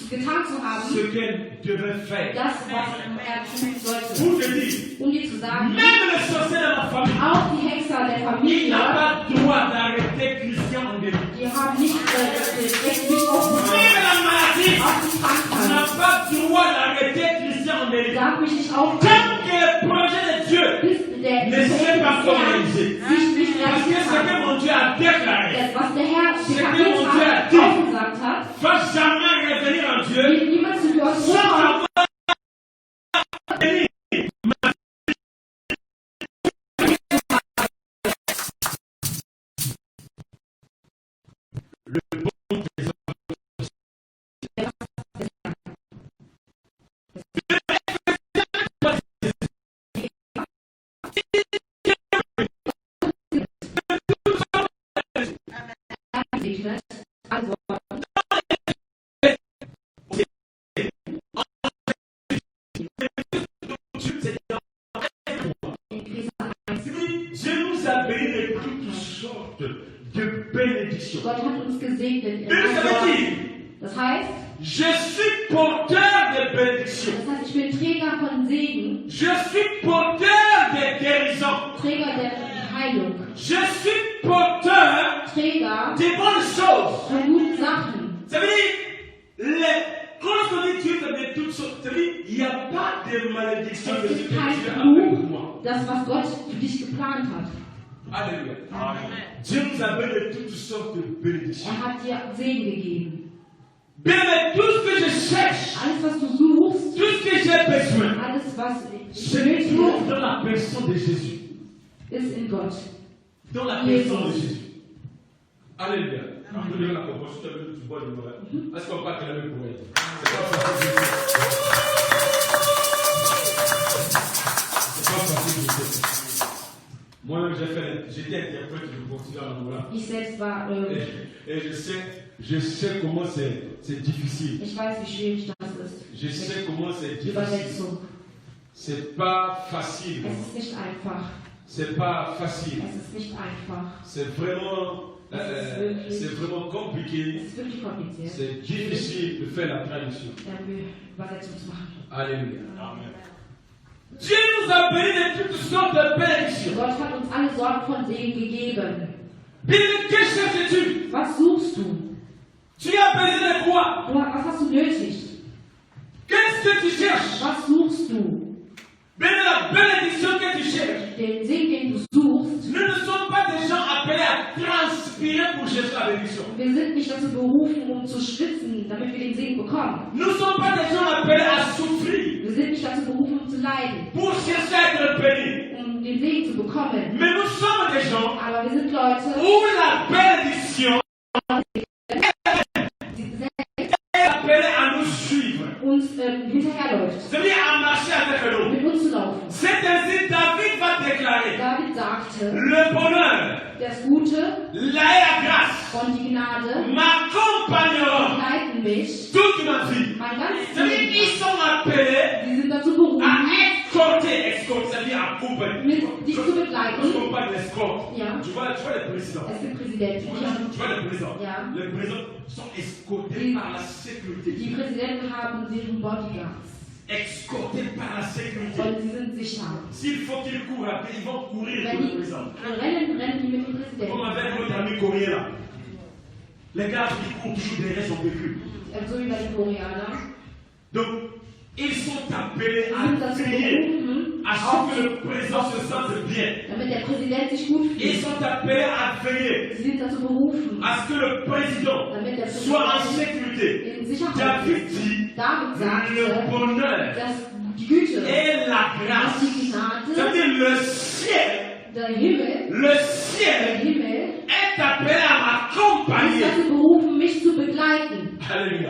Speaker 2: getan zu
Speaker 1: ce
Speaker 2: haben,
Speaker 1: qu'elle devait faire.
Speaker 2: das, was er tun sollte.
Speaker 1: Pour te dire,
Speaker 2: Um dir zu sagen,
Speaker 1: même le sorcier dans ma famille,
Speaker 2: auch die Hexer der
Speaker 1: il
Speaker 2: Familie,
Speaker 1: n'a pas droit d'arrêter Christian en début.
Speaker 2: die haben nicht das Recht, nicht aufzuhören.
Speaker 1: Même la maladie
Speaker 2: Auch die Krankheit
Speaker 1: n'a pas droit d'arrêter Christian en début.
Speaker 2: darf mich nicht aufhalten,
Speaker 1: Tant que le projet de Dieu
Speaker 2: bis der
Speaker 1: ne s'est pas formalisé.
Speaker 2: sich nicht
Speaker 1: Parce que
Speaker 2: realisiert
Speaker 1: ce que
Speaker 2: hat.
Speaker 1: mon Dieu a déclaré,
Speaker 2: Was der Herr
Speaker 1: C'est
Speaker 2: deklariert
Speaker 1: que mon
Speaker 2: hat,
Speaker 1: Dieu a dit.
Speaker 2: aufgesagt hat,
Speaker 1: va jamais revenir en Dieu
Speaker 2: wird niemand zu Gott
Speaker 1: sans
Speaker 2: zurückkommen,
Speaker 1: avoir béni.
Speaker 2: segnet. Also,
Speaker 1: Dieu nous a bénis de toutes sortes de bénédictions.
Speaker 2: Gott hat uns gesegnet.
Speaker 1: Mais ça veut dire,
Speaker 2: Das heißt,
Speaker 1: je suis porteur de bénédictions.
Speaker 2: ich bin Träger von Segen,
Speaker 1: Je suis porteur de guérison.
Speaker 2: Träger der Heilung,
Speaker 1: Je suis porteur
Speaker 2: Träger
Speaker 1: des bonnes choses.
Speaker 2: von guten Sachen.
Speaker 1: Ça veut dire, quand on dit Dieu de toutes sortes, ça veut dire, il n'y a pas de malédiction
Speaker 2: Es
Speaker 1: de ce que
Speaker 2: gibt
Speaker 1: Dieu a
Speaker 2: kein
Speaker 1: avec moi.
Speaker 2: Buch, das, was Gott für dich geplant hat.
Speaker 1: Alléluia. Dieu nous a donné de toutes sortes de bénédictions.
Speaker 2: Er hat dir Segen gegeben.
Speaker 1: Bien, mais tout ce que je cherche,
Speaker 2: Alles, was du suchst,
Speaker 1: tout ce que j'ai besoin,
Speaker 2: alles, was ich
Speaker 1: se
Speaker 2: benötige,
Speaker 1: trouve dans la personne de Jésus.
Speaker 2: ist in Gott.
Speaker 1: Dans la personne de Jésus. Alléluia. Est-ce qu'on peut acclamer pour elle? C'est pas facile. Moi-même, j'étais interprète du Portugal en Angola.
Speaker 2: Ich selbst war.
Speaker 1: Et je sais comment c'est difficile.
Speaker 2: Ich weiß, wie schwierig das ist.
Speaker 1: Je sais comment c'est difficile.
Speaker 2: Übersetzung.
Speaker 1: C'est pas facile.
Speaker 2: Es ist nicht einfach.
Speaker 1: C'est pas facile.
Speaker 2: Es ist nicht einfach.
Speaker 1: C'est vraiment compliqué.
Speaker 2: Es ist wirklich kompliziert.
Speaker 1: C'est difficile de faire la traduction.
Speaker 2: Übersetzung zu machen.
Speaker 1: Alléluia. Amen. Dieu nous a bénis de toutes sortes de bénédictions.
Speaker 2: Gott hat uns alle Sorten von Segen gegeben.
Speaker 1: Que cherches-tu?
Speaker 2: Was suchst du?
Speaker 1: Tu as besoin de quoi?
Speaker 2: Was hast du nötig?
Speaker 1: Qu'est-ce que tu cherches?
Speaker 2: Was suchst du?
Speaker 1: La bénédiction que tu cherches.
Speaker 2: Den Segen, den du suchst.
Speaker 1: Nous ne sommes pas des gens appelés à transpirer pour chercher la bénédiction.
Speaker 2: Wir sind nicht dazu berufen, um zu schwitzen, damit wir den Segen bekommen.
Speaker 1: Nous ne sommes pas des gens appelés à souffrir.
Speaker 2: Wir sind nicht dazu berufen, um zu leiden.
Speaker 1: Pour chercher à être bénis.
Speaker 2: Um den Segen zu bekommen.
Speaker 1: Mais nous sommes des gens
Speaker 2: Aber wir sind Leute,
Speaker 1: où la bénédiction est appelée à nous suivre.
Speaker 2: Uns hinterherläuft.
Speaker 1: C'est-à-dire à marcher avec nous.
Speaker 2: Mit uns zu laufen.
Speaker 1: C'est ainsi David va déclarer
Speaker 2: David sagte,
Speaker 1: le bonheur,
Speaker 2: das Gute
Speaker 1: la grâce
Speaker 2: und die Gnade
Speaker 1: m'accompagneront
Speaker 2: leiten mich
Speaker 1: toute ma vie.
Speaker 2: mein ganzes
Speaker 1: C'est-à-dire
Speaker 2: Leben.
Speaker 1: qu'ils sont appelés
Speaker 2: Sie sind dazu berufen,
Speaker 1: à escorter, c'est-à-dire accompagner.
Speaker 2: dich zu begleiten.
Speaker 1: Je comprends l'escorte.
Speaker 2: Ja.
Speaker 1: Tu vois les présidents.
Speaker 2: Es gibt Präsidenten,
Speaker 1: Tu vois les présidents.
Speaker 2: Ja.
Speaker 1: Les présidents sont escortés par la sécurité.
Speaker 2: die Präsidenten haben deren Bodyguards.
Speaker 1: Escortés par la sécurité.
Speaker 2: Und sie sind sicher.
Speaker 1: S'il faut qu'ils courent après, ils vont courir
Speaker 2: Wenn
Speaker 1: pour le
Speaker 2: die
Speaker 1: président.
Speaker 2: rennen die mit dem
Speaker 1: Comme
Speaker 2: Präsidenten.
Speaker 1: avec notre ami coréen là. Les gars qui courent toujours derrière son véhicule.
Speaker 2: So wie bei den Koreanern.
Speaker 1: Donc, ils sont appelés
Speaker 2: Sie sind
Speaker 1: à
Speaker 2: dazu
Speaker 1: prier,
Speaker 2: berufen,
Speaker 1: à ce que le président se sente bien.
Speaker 2: damit der Präsident sich gut
Speaker 1: Ils
Speaker 2: fühlt.
Speaker 1: sont appelés à veiller
Speaker 2: Sie sind dazu berufen,
Speaker 1: à ce que le président
Speaker 2: damit der
Speaker 1: soit en
Speaker 2: Präsident
Speaker 1: sécurité.
Speaker 2: in Sicherheit
Speaker 1: David
Speaker 2: ist.
Speaker 1: dit
Speaker 2: David
Speaker 1: le
Speaker 2: sagte,
Speaker 1: bonheur
Speaker 2: dass die Güte
Speaker 1: et la
Speaker 2: und
Speaker 1: grâce.
Speaker 2: die
Speaker 1: Ça veut
Speaker 2: Gnade,
Speaker 1: dire le ciel,
Speaker 2: der Himmel,
Speaker 1: le ciel est appelé à
Speaker 2: ist
Speaker 1: m'accompagner.
Speaker 2: dazu berufen, mich zu begleiten.
Speaker 1: Alléluia.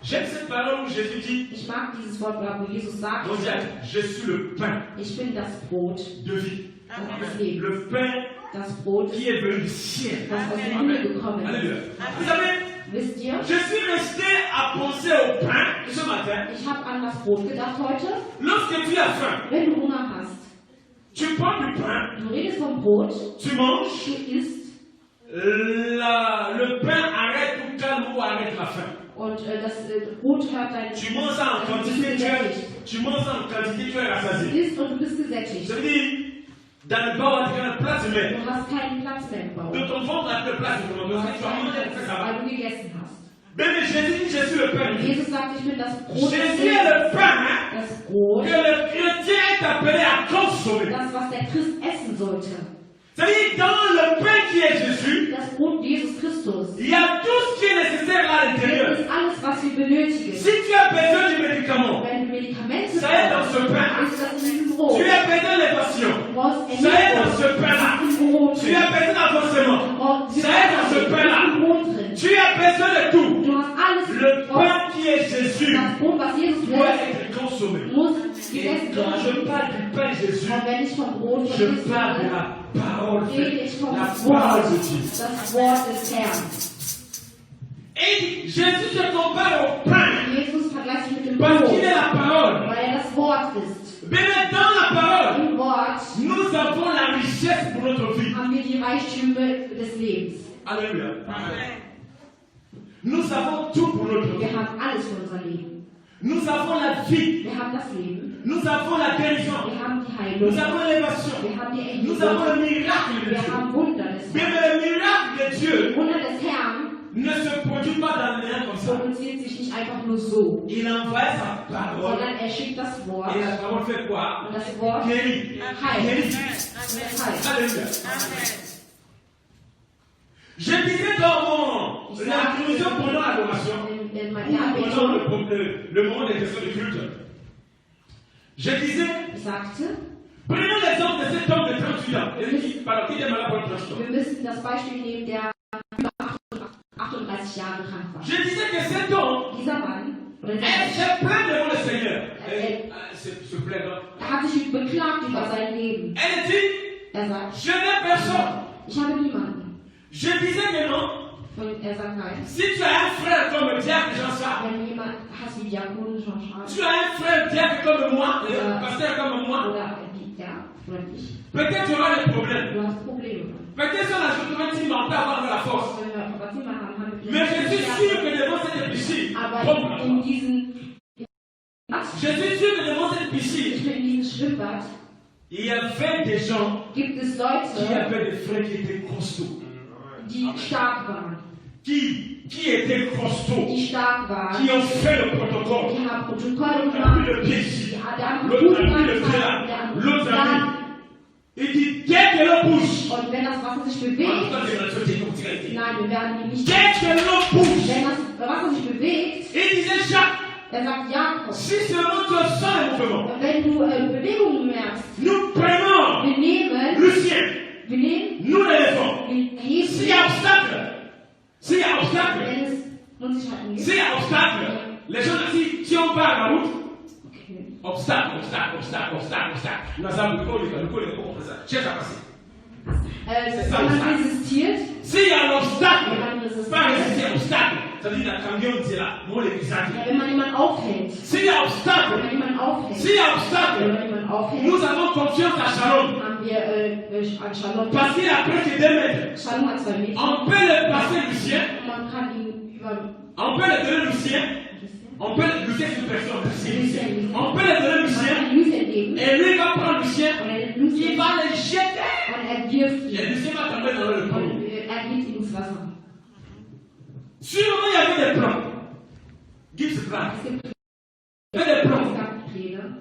Speaker 1: J'aime cette parole où Jésus dit,
Speaker 2: Ich mag dieses Wort, wo Jesus sagt,
Speaker 1: je suis le pain
Speaker 2: ich bin das Brot
Speaker 1: de vie.
Speaker 2: des Lebens.
Speaker 1: Le pain
Speaker 2: Das Brot,
Speaker 1: qui est venu du ciel.
Speaker 2: das aus dem Himmel gekommen
Speaker 1: Alléluia.
Speaker 2: ist.
Speaker 1: Vous savez,
Speaker 2: Wisst ihr,
Speaker 1: je suis resté à penser au pain ce matin.
Speaker 2: ich habe an das Brot gedacht heute.
Speaker 1: Lorsque tu as faim,
Speaker 2: Wenn du Hunger hast,
Speaker 1: tu prends du pain,
Speaker 2: du redest vom Brot,
Speaker 1: tu manges,
Speaker 2: du isst
Speaker 1: le pain arrête tout calme ou arrête la faim.
Speaker 2: und das Brot hört dein
Speaker 1: Tu manges ça en quantité, tu manges ça en quantité, tu es
Speaker 2: Du
Speaker 1: rassasié.
Speaker 2: isst und du bist gesättigt.
Speaker 1: Ça veut dire, dans le bas, tu as une place humaine.
Speaker 2: Du hast keinen Platz mehr im Bauch,
Speaker 1: De ton ventre a une place humaine.
Speaker 2: du
Speaker 1: Donc,
Speaker 2: hast
Speaker 1: tu vas
Speaker 2: keinen
Speaker 1: manger
Speaker 2: Platz,
Speaker 1: ça va.
Speaker 2: weil du gegessen hast.
Speaker 1: Mais Jésus dit, je suis le pain.
Speaker 2: Jesus sagt, ich bin das Brot des
Speaker 1: Jésus est le
Speaker 2: Lebens.
Speaker 1: pain
Speaker 2: Das Brot,
Speaker 1: que le chrétien est appelé à consommer.
Speaker 2: das, was der Christ essen sollte.
Speaker 1: C'est-à-dire, dans le pain qui est Jésus,
Speaker 2: Das Brot Jesus Christus.
Speaker 1: il y a tout ce qui est nécessaire à
Speaker 2: Das
Speaker 1: l'intérieur.
Speaker 2: ist alles, was wir benötigen.
Speaker 1: Si tu as besoin du médicament,
Speaker 2: Wenn du Medikamente
Speaker 1: ça est dans ce pain.
Speaker 2: ist das in diesem Brot.
Speaker 1: Tu as besoin d'élévation,
Speaker 2: Du brauchst
Speaker 1: ça est dans ce
Speaker 2: Ernährung.
Speaker 1: pain-là.
Speaker 2: Das ist im Brot.
Speaker 1: Tu as besoin d'avancement,
Speaker 2: Du brauchst
Speaker 1: ça est dans ce pain-là.
Speaker 2: im Brot drin.
Speaker 1: Tu as besoin de tout.
Speaker 2: Du hast alles.
Speaker 1: Le
Speaker 2: Du brauchst
Speaker 1: pain qui est Jésus
Speaker 2: das Brot, was Jesus
Speaker 1: doit
Speaker 2: lässt,
Speaker 1: être consommé.
Speaker 2: muss
Speaker 1: Et
Speaker 2: gegessen
Speaker 1: quand je
Speaker 2: werden.
Speaker 1: parle du pain Jésus,
Speaker 2: Und wenn ich vom Brot von
Speaker 1: je
Speaker 2: Jesus
Speaker 1: parle de
Speaker 2: rede,
Speaker 1: la parole,
Speaker 2: rede ich vom
Speaker 1: la parole de
Speaker 2: Wort.
Speaker 1: Dieu.
Speaker 2: Das Wort des Herrn.
Speaker 1: Et Jésus se compare au pain
Speaker 2: Jesus vergleicht sich mit dem
Speaker 1: parce
Speaker 2: Brot,
Speaker 1: qu'il est la parole.
Speaker 2: weil er das Wort ist.
Speaker 1: Mais dans la parole,
Speaker 2: Im Wort
Speaker 1: nous avons la richesse pour notre vie.
Speaker 2: haben wir die Reichtümer des Lebens.
Speaker 1: Alléluia. Nous avons tout pour notre vie.
Speaker 2: Wir haben alles für unser Leben.
Speaker 1: Nous avons la vie.
Speaker 2: Wir haben das Leben.
Speaker 1: Nous avons la guérison.
Speaker 2: Wir haben die Heilung.
Speaker 1: Nous avons l'élévation.
Speaker 2: Wir haben die
Speaker 1: Nous avons
Speaker 2: Erhebung.
Speaker 1: le miracle de
Speaker 2: Wir
Speaker 1: Dieu.
Speaker 2: haben Wunder des
Speaker 1: Mais
Speaker 2: Herrn.
Speaker 1: le miracle de Dieu
Speaker 2: Wunder des Herrn
Speaker 1: ne se produit pas dans le néant comme ça.
Speaker 2: produziert sich nicht einfach nur so,
Speaker 1: Il envoie sa parole.
Speaker 2: sondern er schickt das Wort
Speaker 1: Et la parole fait quoi?
Speaker 2: und das Wort
Speaker 1: Guérit.
Speaker 2: heilt.
Speaker 1: Guérit.
Speaker 2: Und es heilt.
Speaker 1: Alléluia. Je disais dans l'introduction pendant l'adoration,
Speaker 2: In
Speaker 1: ou
Speaker 2: meiner
Speaker 1: pendant
Speaker 2: Anbetung,
Speaker 1: le moment des questions de culte, je disais,
Speaker 2: ich sagte,
Speaker 1: prenons l'exemple de cet homme de 38 ans, qui est malade pendant 38 ans.
Speaker 2: wir müssen das Beispiel nehmen, der 38 Jahre krank war.
Speaker 1: Je disais que cet homme,
Speaker 2: Dieser Mann, oder
Speaker 1: elle
Speaker 2: dieser
Speaker 1: s'est plainte devant le Seigneur. Elle se plaint.
Speaker 2: er hat sich beklagt über sein Leben.
Speaker 1: Elle dit,
Speaker 2: Er sagt,
Speaker 1: je n'ai personne.
Speaker 2: ich habe niemanden.
Speaker 1: Je disais que non.
Speaker 2: Und er sagt nein.
Speaker 1: Si tu as un frère comme Diacre Jean-Charles,
Speaker 2: Wenn jemand, hast du Diakon Jean-Charles?
Speaker 1: tu as un frère Diacre comme moi, un pasteur comme moi,
Speaker 2: Oder ich.
Speaker 1: peut-être tu auras des problèmes.
Speaker 2: Du hast Probleme.
Speaker 1: Peut-être sur la journée, tu m'en pas avoir de la force. Mais je suis sûr que devant cette piscine,
Speaker 2: Aber in diesen,
Speaker 1: je suis sûr que devant cette piscine,
Speaker 2: in diesem Schwimmbad
Speaker 1: il y avait des gens
Speaker 2: gibt es
Speaker 1: qui
Speaker 2: Leute,
Speaker 1: avaient des frères qui étaient costauds.
Speaker 2: die stark waren.
Speaker 1: Qui étaient costauds.
Speaker 2: Die stark waren.
Speaker 1: Qui ont fait le protocole.
Speaker 2: Die haben Protokoll
Speaker 1: L'autre a mis
Speaker 2: gemacht.
Speaker 1: le pied ici.
Speaker 2: Die haben
Speaker 1: L'autre
Speaker 2: gut
Speaker 1: a mis le pied là.
Speaker 2: gemacht.
Speaker 1: L'autre a mis. Il dit, dès que l'eau bouge.
Speaker 2: Und wenn das Wasser sich
Speaker 1: En
Speaker 2: bewegt,
Speaker 1: tout cas, c'est la société comme tu l'as dit.
Speaker 2: nein, wir werden die nicht.
Speaker 1: Dès que l'eau bouge.
Speaker 2: Wenn das Wasser sich bewegt,
Speaker 1: Il disait, Jacques,
Speaker 2: er sagt Jakob,
Speaker 1: si seulement tu sens le mouvement,
Speaker 2: wenn du Bewegungen merkst,
Speaker 1: nous prenons
Speaker 2: wir nehmen,
Speaker 1: Lucien, nous l'éléphant.
Speaker 2: wir heben,
Speaker 1: S'il y a obstacle, s'il y a obstacle,
Speaker 2: wenn es Unsicherheiten gibt.
Speaker 1: s'il y a obstacle, les gens disent, si on part à la route,
Speaker 2: Okay.
Speaker 1: obstacle. Nous avons le col, ça. Cherche à passer.
Speaker 2: Wenn man resistiert,
Speaker 1: S'il y a un obstacle,
Speaker 2: wenn man resistiert,
Speaker 1: pas résister à obstacle, ça veut dire la camion, c'est là, moi les visages.
Speaker 2: wenn man jemanden aufhält,
Speaker 1: S'il y a obstacle,
Speaker 2: wenn man jemanden aufhält,
Speaker 1: s'il y a
Speaker 2: wenn
Speaker 1: obstacle,
Speaker 2: man jemanden aufhält,
Speaker 1: nous avons confiance à Shalom.
Speaker 2: haben wir an Shalom.
Speaker 1: Parce qu'il a presque 2 mètres.
Speaker 2: Shalom hat 2 Meter.
Speaker 1: On peut le passer Lucien,
Speaker 2: Man kann ihn über
Speaker 1: on peut le donner Lucien, on peut le Lucien c'est une personne, Lucien. On peut le donner Lucien,
Speaker 2: Lucien geben
Speaker 1: et lui va prendre Lucien,
Speaker 2: und er nimmt
Speaker 1: il
Speaker 2: Lucien
Speaker 1: va le jeter.
Speaker 2: und er wirft
Speaker 1: Et
Speaker 2: ihn
Speaker 1: Lucien va tomber dans le pont.
Speaker 2: und er geht ins Wasser.
Speaker 1: Sûrement il y avait des plans. Gibbs plan.
Speaker 2: Es gibt
Speaker 1: Il y avait des plans.
Speaker 2: Pläne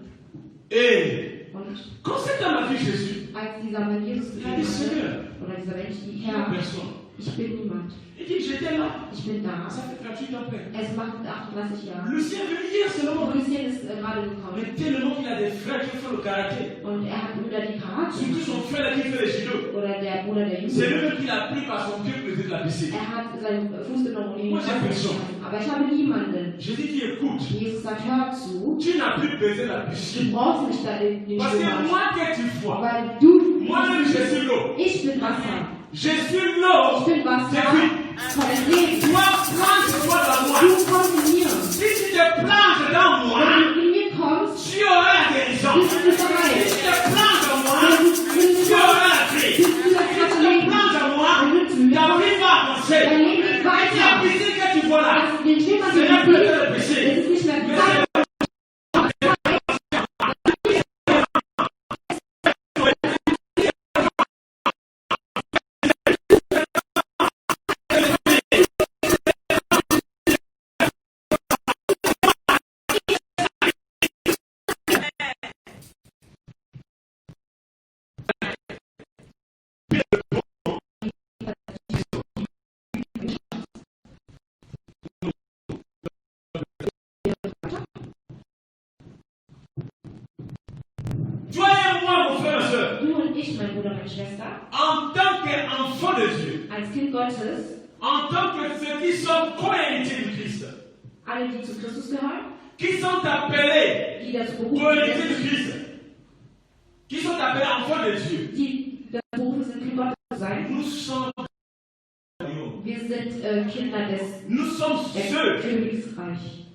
Speaker 1: Et
Speaker 2: und
Speaker 1: quand cet homme a vu Jésus,
Speaker 2: als dieser Mann Jesus
Speaker 1: il a dit
Speaker 2: gesehen
Speaker 1: Seigneur,
Speaker 2: hatte, oder dieser Mensch, die
Speaker 1: il n'y a
Speaker 2: Herr,
Speaker 1: personne.
Speaker 2: ich bin niemand,
Speaker 1: Il dit j'étais là.
Speaker 2: ich bin da.
Speaker 1: Ça fait 38 ans après.
Speaker 2: Es macht 38 Jahre.
Speaker 1: Lucien veut hier seulement.
Speaker 2: Lucien ist gerade gekommen
Speaker 1: Mais tellement qu'il a des frères qui font le karaté.
Speaker 2: und er hat Brüder, die Karate
Speaker 1: Surtout son frère qui fait le judo.
Speaker 2: oder der Bruder der
Speaker 1: C'est
Speaker 2: Juden.
Speaker 1: lui-même qui l'a pris par son pied pour le de la piscine.
Speaker 2: Er hat seinen Fuß genommen und ihn
Speaker 1: Moi, j'ai personne.
Speaker 2: aber ich habe niemanden.
Speaker 1: Jésus dit écoute,
Speaker 2: Jesus sagt, hör zu,
Speaker 1: tu n'as plus besoin de la
Speaker 2: du
Speaker 1: piscine.
Speaker 2: brauchst nicht da den
Speaker 1: Parce que
Speaker 2: Schwimmbad.
Speaker 1: moi que tu vois,
Speaker 2: Weil du,
Speaker 1: moi-même je suis l'eau.
Speaker 2: ich bin Wasser.
Speaker 1: Je suis
Speaker 2: Ich
Speaker 1: l'eau.
Speaker 2: bin Wasser
Speaker 1: Depuis,
Speaker 2: von dem Leben.
Speaker 1: toi, plonge-toi dans moi.
Speaker 2: Du kommst in mir.
Speaker 1: Si tu te plonges dans moi,
Speaker 2: Wenn du in mir kommst,
Speaker 1: tu auras la guérison.
Speaker 2: bist du
Speaker 1: Si
Speaker 2: bereit.
Speaker 1: tu te plonges en moi,
Speaker 2: Wenn du
Speaker 1: tu auras la paix. Si
Speaker 2: bist du das
Speaker 1: tu
Speaker 2: ganze
Speaker 1: te
Speaker 2: Leben.
Speaker 1: plonges en moi,
Speaker 2: Wenn du
Speaker 1: ta vie va avancer.
Speaker 2: dein Leben geht
Speaker 1: C'est la
Speaker 2: weiter.
Speaker 1: piscine que tu vois là.
Speaker 2: Also den Schwimmbad,
Speaker 1: C'est
Speaker 2: den
Speaker 1: là
Speaker 2: du
Speaker 1: que
Speaker 2: siehst,
Speaker 1: le péché.
Speaker 2: das ist nicht mehr
Speaker 1: Mais
Speaker 2: Zeit.
Speaker 1: Toi et moi, mon frère et soeur,
Speaker 2: Du und ich, mein Bruder, meine Schwester,
Speaker 1: en tant qu'enfants de Dieu,
Speaker 2: als Kind Gottes,
Speaker 1: en tant que ceux qui sont co-héritiers du Christ,
Speaker 2: alle, die zu Christus gehören,
Speaker 1: qui sont appelés
Speaker 2: die dazu berufen
Speaker 1: co-héritiers
Speaker 2: sind,
Speaker 1: du Christ, qui sont appelés enfants de Dieu,
Speaker 2: die dazu berufen sind, Kind Gottes zu sein.
Speaker 1: nous sommes
Speaker 2: Wir sind Kinder des
Speaker 1: nous sommes ceux,
Speaker 2: Königsreich.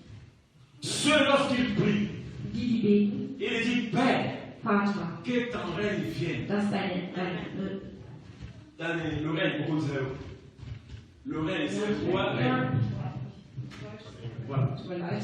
Speaker 1: ceux lorsqu'ils prient,
Speaker 2: Die beten,
Speaker 1: il dit Père,
Speaker 2: Vater,
Speaker 1: que ton règne vienne.
Speaker 2: dass
Speaker 1: Dans le règne, pour vous le règne, c'est quoi règne? Voilà.
Speaker 2: tut mir leid,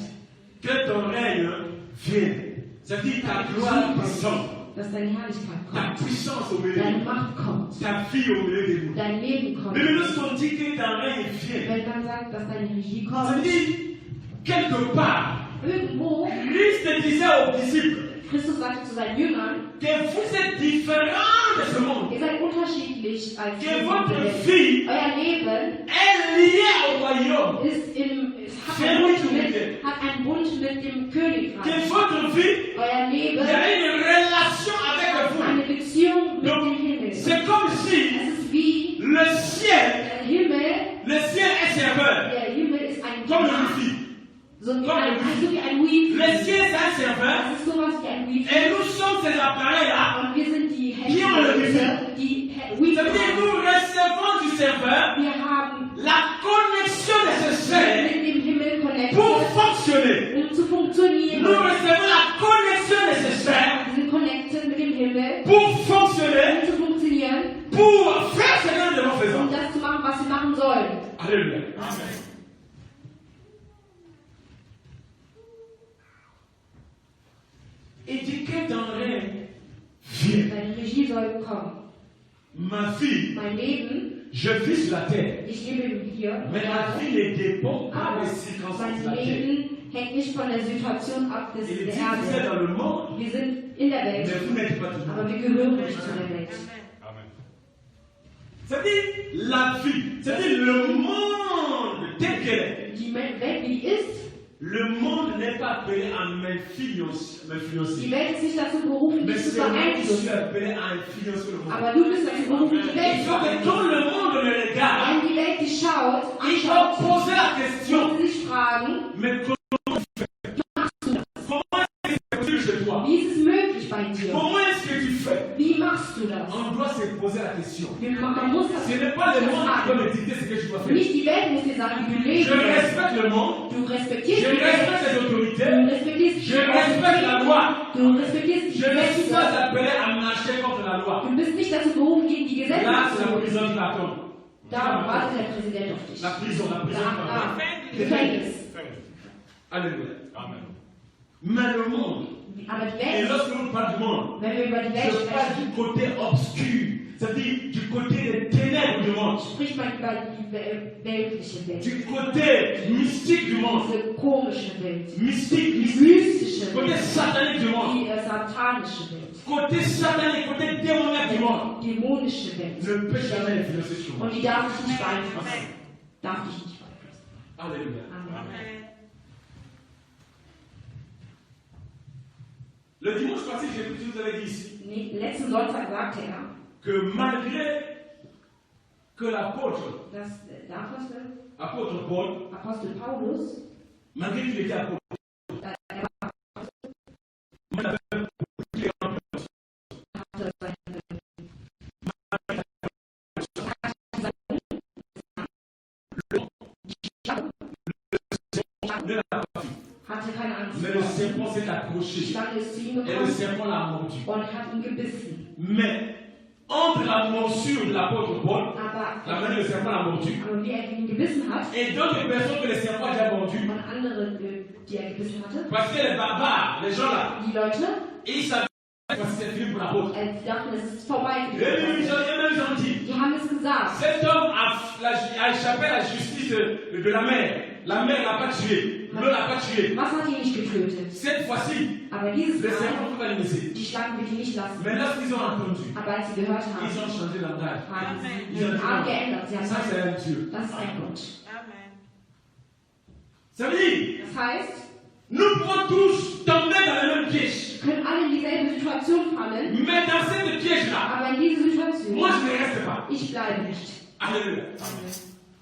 Speaker 1: Que ton règne vienne. Ça dit ta gloire puissante,
Speaker 2: dass deine Herrlichkeit
Speaker 1: ta
Speaker 2: kommt,
Speaker 1: puissance au milieu de
Speaker 2: deine
Speaker 1: nous,
Speaker 2: Macht kommt,
Speaker 1: ta vie au milieu de nous.
Speaker 2: dein Leben kommt.
Speaker 1: Mais lorsqu'on dit que ton règne vienne,
Speaker 2: Wenn man sagt, dass deine Regie
Speaker 1: ça
Speaker 2: kommt,
Speaker 1: dit quelque part,
Speaker 2: irgendwo,
Speaker 1: Christ disait aux disciples
Speaker 2: Christus sagte zu seinen Jüngern,
Speaker 1: que vous êtes différents de ce monde,
Speaker 2: ihr seid unterschiedlich als
Speaker 1: que
Speaker 2: die
Speaker 1: votre
Speaker 2: Welt.
Speaker 1: vie
Speaker 2: Euer Leben
Speaker 1: est liée au royaume,
Speaker 2: hat einen Bund mit dem
Speaker 1: que
Speaker 2: Königreich.
Speaker 1: votre vie,
Speaker 2: Euer
Speaker 1: il y
Speaker 2: Leben
Speaker 1: a une relation avec vous.
Speaker 2: eine Beziehung mit dem Himmel.
Speaker 1: C'est comme si
Speaker 2: Es ist wie
Speaker 1: le ciel
Speaker 2: der Himmel
Speaker 1: est serveur.
Speaker 2: Der Himmel ist ein
Speaker 1: Comme le
Speaker 2: Diener,
Speaker 1: wifi.
Speaker 2: so wie ein Wifi.
Speaker 1: Le ciel est un serveur.
Speaker 2: Das ist sowas wie ein Wifi.
Speaker 1: Et nous sommes ces appareils-là.
Speaker 2: Und wir sind die
Speaker 1: Qui ont le Wifi.
Speaker 2: Hände, die
Speaker 1: Ça veut dire que
Speaker 2: Wifi.
Speaker 1: nous recevons du serveur
Speaker 2: Wir haben
Speaker 1: la connexion nécessaire
Speaker 2: mit dem Himmel
Speaker 1: pour
Speaker 2: connected,
Speaker 1: fonctionner.
Speaker 2: um zu funktionieren.
Speaker 1: Nous recevons la connexion nécessaire
Speaker 2: Wir sind connected mit dem Himmel,
Speaker 1: pour fonctionner,
Speaker 2: um zu funktionieren,
Speaker 1: pour faire ce que nous devons faire.
Speaker 2: um das zu machen, was wir machen sollen.
Speaker 1: Alléluia. Amen. Et dit que ton règne vienne.
Speaker 2: Deine Regie soll kommen.
Speaker 1: Ma fille,
Speaker 2: Mein Leben,
Speaker 1: je vis sur la terre.
Speaker 2: ich lebe hier,
Speaker 1: Mais la vie ne dépend pas
Speaker 2: aber
Speaker 1: des circonstances de
Speaker 2: mein
Speaker 1: la terre.
Speaker 2: Leben hängt nicht von der Situation ab des
Speaker 1: Il dit
Speaker 2: der
Speaker 1: que vous êtes
Speaker 2: Erde.
Speaker 1: dans le monde,
Speaker 2: Wir sind in der
Speaker 1: mais
Speaker 2: Welt,
Speaker 1: vous n'êtes pas du
Speaker 2: aber
Speaker 1: monde.
Speaker 2: wir gehören nicht zu der Welt.
Speaker 1: C'est-à-dire la vie, c'est-à-dire le monde tel qu'elle est.
Speaker 2: Die Welt, wie die ist,
Speaker 1: Le monde n'est pas appelé à
Speaker 2: die
Speaker 1: m'influencer.
Speaker 2: Welt ist nicht dazu berufen,
Speaker 1: Mais
Speaker 2: dich zu
Speaker 1: c'est moi qui
Speaker 2: beeinflussen.
Speaker 1: suis appelé à influencer le monde.
Speaker 2: Aber du bist dazu berufen, die Welt
Speaker 1: Il
Speaker 2: zu
Speaker 1: faut que
Speaker 2: beeinflussen.
Speaker 1: quand le monde me regarde,
Speaker 2: Wenn die Welt dich schaut,
Speaker 1: il faut
Speaker 2: anschaut,
Speaker 1: poser la question.
Speaker 2: muss sie sich fragen,
Speaker 1: Mais comment est-ce que c'est possible chez toi?
Speaker 2: wie ist es möglich bei dir?
Speaker 1: Comment est-ce que tu fais?
Speaker 2: Wie machst du das?
Speaker 1: On doit se poser la question.
Speaker 2: Man muss das
Speaker 1: Ce n'est pas le monde qui doit
Speaker 2: fragen.
Speaker 1: me dicter ce que je dois faire.
Speaker 2: Nicht die Welt muss dir sagen, wie du
Speaker 1: Je
Speaker 2: leben sollst.
Speaker 1: respecte le monde,
Speaker 2: Du
Speaker 1: je
Speaker 2: respektierst die Welt.
Speaker 1: respecte les
Speaker 2: Du
Speaker 1: autorités,
Speaker 2: respektierst
Speaker 1: je respecte la loi.
Speaker 2: Du respektierst die
Speaker 1: Je ne suis
Speaker 2: Gesetze.
Speaker 1: pas appelé à marcher contre la loi.
Speaker 2: Du bist nicht dazu berufen, gegen die Gesetze
Speaker 1: Là,
Speaker 2: zu
Speaker 1: c'est la
Speaker 2: gehen.
Speaker 1: prison qui m'attend.
Speaker 2: Da wartet der Präsident auf dich.
Speaker 1: La prison qui m'attend.
Speaker 2: Gefängnis.
Speaker 1: Alléluia. Mais le monde,
Speaker 2: Aber die
Speaker 1: et
Speaker 2: Welt,
Speaker 1: lorsque nous parlons du monde,
Speaker 2: wenn wir über die Welt
Speaker 1: je parle
Speaker 2: sprechen,
Speaker 1: du côté obscur, c'est-à-dire du côté des ténèbres du monde,
Speaker 2: spricht man über die weltliche Welt.
Speaker 1: du côté mystique du monde,
Speaker 2: Diese komische Welt.
Speaker 1: mystique,
Speaker 2: Die
Speaker 1: mystique,
Speaker 2: mystische
Speaker 1: côté
Speaker 2: Welt.
Speaker 1: satanique du monde,
Speaker 2: Die satanische Welt.
Speaker 1: côté satanique, côté démoniaque du monde,
Speaker 2: Die dämonische Welt.
Speaker 1: ne peut jamais influencer sur moi.
Speaker 2: Und die darf dich nicht beeinflussen. Darf dich nicht beeinflussen.
Speaker 1: Alléluia.
Speaker 2: Amen.
Speaker 1: Le dimanche passé, je vous avais dit ici
Speaker 2: Letzten Sonntag sagte er,
Speaker 1: que malgré que l'apôtre,
Speaker 2: dass der
Speaker 1: apôtre Paul,
Speaker 2: Apostel Paulus,
Speaker 1: malgré qu'il était apôtre,
Speaker 2: hatte keine Angst
Speaker 1: mais le
Speaker 2: vor ihm.
Speaker 1: serpent s'est accroché
Speaker 2: Stand ist zu ihm
Speaker 1: et le
Speaker 2: gekommen
Speaker 1: serpent l'a mordu.
Speaker 2: und hat ihn gebissen.
Speaker 1: Mais entre la morsure de l'apôtre Paul, la manière dont le serpent l'a mordu,
Speaker 2: Aber wie er ihn gebissen hat,
Speaker 1: et d'autres personnes que le serpent a déjà mordu,
Speaker 2: und andere, die er gebissen hatte,
Speaker 1: parce que les barbares, les gens là,
Speaker 2: die Leute,
Speaker 1: ils savaient que c'était fini pour l'apôtre.
Speaker 2: sie dachten, es ist vorbei.
Speaker 1: Et même ils ont dit,
Speaker 2: Die haben es gesagt.
Speaker 1: cet homme a échappé à la justice de la mer. La mer l'a pas tué. L'eau l'a pas tué.
Speaker 2: Was hat ihn nicht getötet?
Speaker 1: Cette fois-ci,
Speaker 2: Aber dieses
Speaker 1: le
Speaker 2: Mal,
Speaker 1: serpent va les laisser.
Speaker 2: die Schlangen wird ihn nicht lassen.
Speaker 1: Mais lorsqu'ils ont entendu,
Speaker 2: Aber als sie gehört
Speaker 1: ils
Speaker 2: haben,
Speaker 1: ont changé de langage.
Speaker 2: haben sie
Speaker 1: Ils ont
Speaker 2: ihren
Speaker 1: dit,
Speaker 2: Arm geändert. Sie haben
Speaker 1: ça c'est
Speaker 2: gesagt,
Speaker 1: un Dieu.
Speaker 2: das ist ein Gott.
Speaker 1: Ça veut dire,
Speaker 2: Das heißt,
Speaker 1: nous pouvons tous tomber dans le même piège.
Speaker 2: wir können alle in dieselbe Situation fallen,
Speaker 1: Mais dans cette piège-là,
Speaker 2: aber in dieser Situation,
Speaker 1: moi je ne reste pas.
Speaker 2: ich bleibe nicht.
Speaker 1: Alléluia.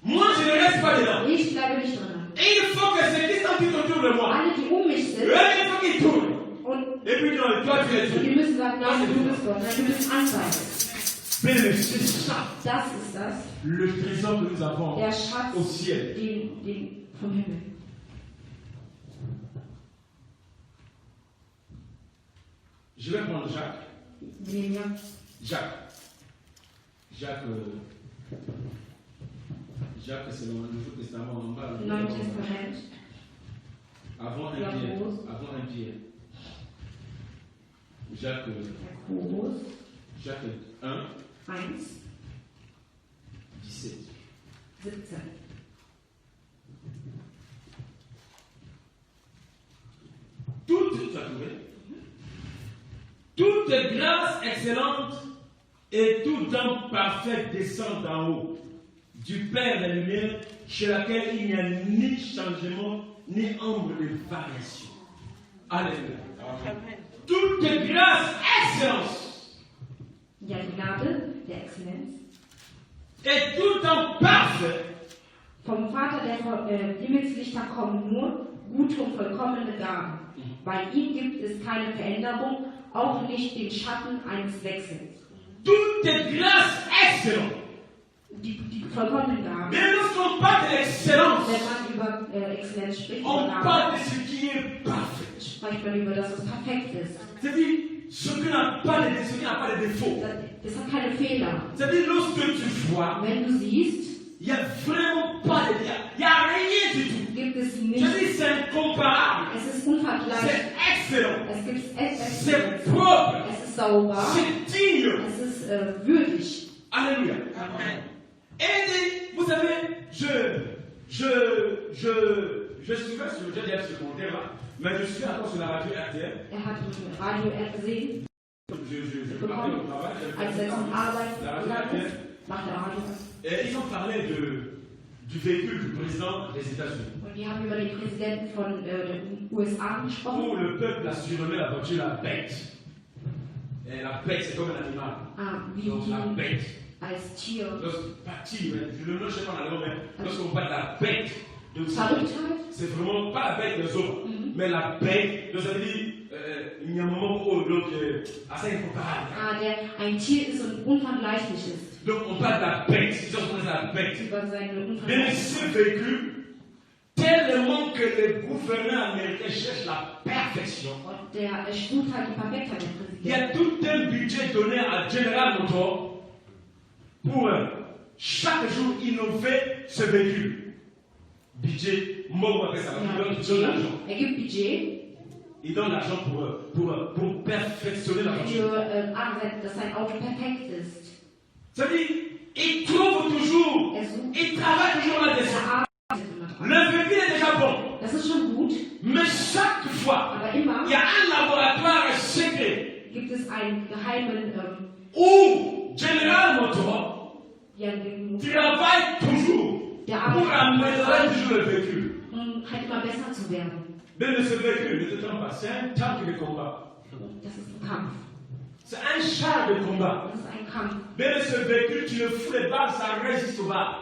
Speaker 1: Moi je ne reste pas dedans.
Speaker 2: Ich bleibe nicht drin.
Speaker 1: Et il faut que ceux qui sont tout autour de moi,
Speaker 2: Alle, die um mich sind,
Speaker 1: eux, il faut qu'ils tournent.
Speaker 2: und
Speaker 1: Et puis non, toi tu es Dieu.
Speaker 2: die müssen sagen, nein, du bist Gott, nein, du bist Anwalt.
Speaker 1: Mais c'est ça,
Speaker 2: Das ist das,
Speaker 1: le trésor que nous avons
Speaker 2: der Schatz
Speaker 1: au ciel.
Speaker 2: den vom Himmel.
Speaker 1: Je vais prendre Jacques.
Speaker 2: Nehmen wir
Speaker 1: Jacques. Jacques, c'est dans le Nouveau Testament en bas.
Speaker 2: im Neuen Testament,
Speaker 1: Avant un Pierre. Avant un Pierre. Jacques,
Speaker 2: Jakobus
Speaker 1: Jacques 1,
Speaker 2: 1,
Speaker 1: 17.
Speaker 2: 17.
Speaker 1: Tu as trouvé? Toute grâce excellente et tout don parfait descend d'en haut, du Père des Lumières, chez laquelle il n'y a ni changement, ni ombre de variation. Alléluia. Toute grâce excellence
Speaker 2: Ja, die Gnade der Exzellenz
Speaker 1: et tout don parfait
Speaker 2: Vom Vater der Himmelslichter kommen nur gute und vollkommene Gaben. Bei ihm gibt es keine Veränderung, auch nicht den Schatten eines Wechsels.
Speaker 1: Toute grâce excellente.
Speaker 2: Die vollkommenen Gaben.
Speaker 1: Mais lorsqu'on parle de l'excellence,
Speaker 2: Wenn man über Exzellenz spricht,
Speaker 1: on parle de ce qui est parfait.
Speaker 2: spricht man über das, was perfekt ist.
Speaker 1: C'est-à-dire, ce qui n'a pas de défaut.
Speaker 2: Es hat keine Fehler.
Speaker 1: C'est-à-dire, lorsque tu vois,
Speaker 2: Wenn du siehst,
Speaker 1: il n'y a vraiment pas de bien. Il n'y a rien du tout.
Speaker 2: gibt es
Speaker 1: C'est-à-dire,
Speaker 2: nichts.
Speaker 1: c'est incomparable.
Speaker 2: Es ist unvergleichlich.
Speaker 1: C'est excellent.
Speaker 2: Es gibt
Speaker 1: C'est propre.
Speaker 2: Es ist sauber.
Speaker 1: C'est digne.
Speaker 2: Es ist würdig.
Speaker 1: Alléluia.
Speaker 3: Amen.
Speaker 1: Et vous savez, je suivais sur le JDF secondaire là, mais je suis encore sur la radio RTL.
Speaker 2: Hat im Radio gesehen,
Speaker 1: Je parlais au travail.
Speaker 2: als zum Arbeiten
Speaker 1: La radio
Speaker 2: gegangen
Speaker 1: RTL.
Speaker 2: ist, macht der Radio.
Speaker 1: Et ils ont parlé du véhicule du président des États-Unis.
Speaker 2: Und die haben über den Präsidenten von den USA
Speaker 1: Où
Speaker 2: gesprochen.
Speaker 1: le peuple a surnommé la voiture la bête. Et la bête, c'est comme un animal.
Speaker 2: Wie
Speaker 1: Donc la
Speaker 2: die
Speaker 1: bête.
Speaker 2: als Tier.
Speaker 1: Je le sais pas dans mais lorsqu'on parle de la bête, donc
Speaker 2: Verrücktheit.
Speaker 1: c'est vraiment pas la bête des autres, mais la bête, donc ça veut dire, il y a un moment où donc, assez incomparable.
Speaker 2: Ein Tier ist und unvergleichlich ist.
Speaker 1: Donc on parle de la bête, c'est ça qu'on appelle la bête.
Speaker 2: Über seine
Speaker 1: Mais ce
Speaker 2: Unvergleichlichkeit.
Speaker 1: véhicule, tellement que les gouverneurs américains cherchent la perfection.
Speaker 2: Und der sucht halt die Perfektheit der
Speaker 1: Il y a
Speaker 2: Präsident.
Speaker 1: tout un budget donné à General Motors pour chaque jour innover ce véhicule. Budget, moi on appelle ça, il donne l'argent.
Speaker 2: Gibt Budget
Speaker 1: Il donne l'argent pour perfectionner la voiture.
Speaker 2: für dass sein Auto perfekt ist.
Speaker 1: Ça veut dire, il trouve toujours,
Speaker 2: Sucht,
Speaker 1: il travaille toujours là-dessus.
Speaker 2: arbeitet immer dran.
Speaker 1: Le véhicule est déjà bon,
Speaker 2: Das ist schon gut,
Speaker 1: mais chaque fois,
Speaker 2: aber immer
Speaker 1: il y a un laboratoire secret
Speaker 2: gibt es einen geheimen,
Speaker 1: où General Motors
Speaker 2: der
Speaker 1: travaille toujours pour améliorer toujours le véhicule.
Speaker 2: halt immer besser zu werden.
Speaker 1: Mais ce véhicule, ne te trompe pas, c'est un tank de combat.
Speaker 2: Das ist ein Kampf.
Speaker 1: C'est un char de combat.
Speaker 2: Das ist ein Kampf.
Speaker 1: Mais ce véhicule, tu le fous les balles, ça résiste aux balles.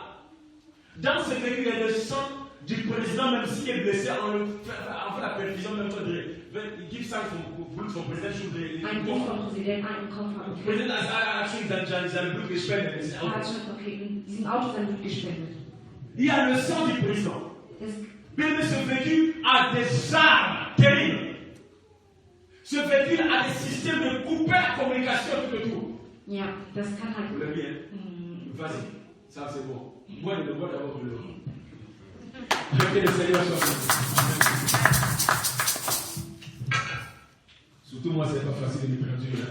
Speaker 1: Dans ce véhicule, il y a le sang du président, même s'il est blessé, on fait la perfusion, même quand il give ça son président sur les
Speaker 2: Ein Buch vom Präsidenten, einen Koffer.
Speaker 1: Le président a acheté seine Blut gespendet.
Speaker 2: Er hat schon, okay, in diesem Auto sein Blut gespendet.
Speaker 1: Il y a le sang du président.
Speaker 2: Das,
Speaker 1: Mais ce véhicule a des armes terribles. Ce véhicule a des systèmes de couper la communication tout autour.
Speaker 2: ja, das kann halt.
Speaker 1: Vous l'avez bien? Vas-y, ça c'est bon. Moi, je le vois d'abord pour le roi. Que le Seigneur soit béni. Surtout moi, c'est pas facile de me traduire.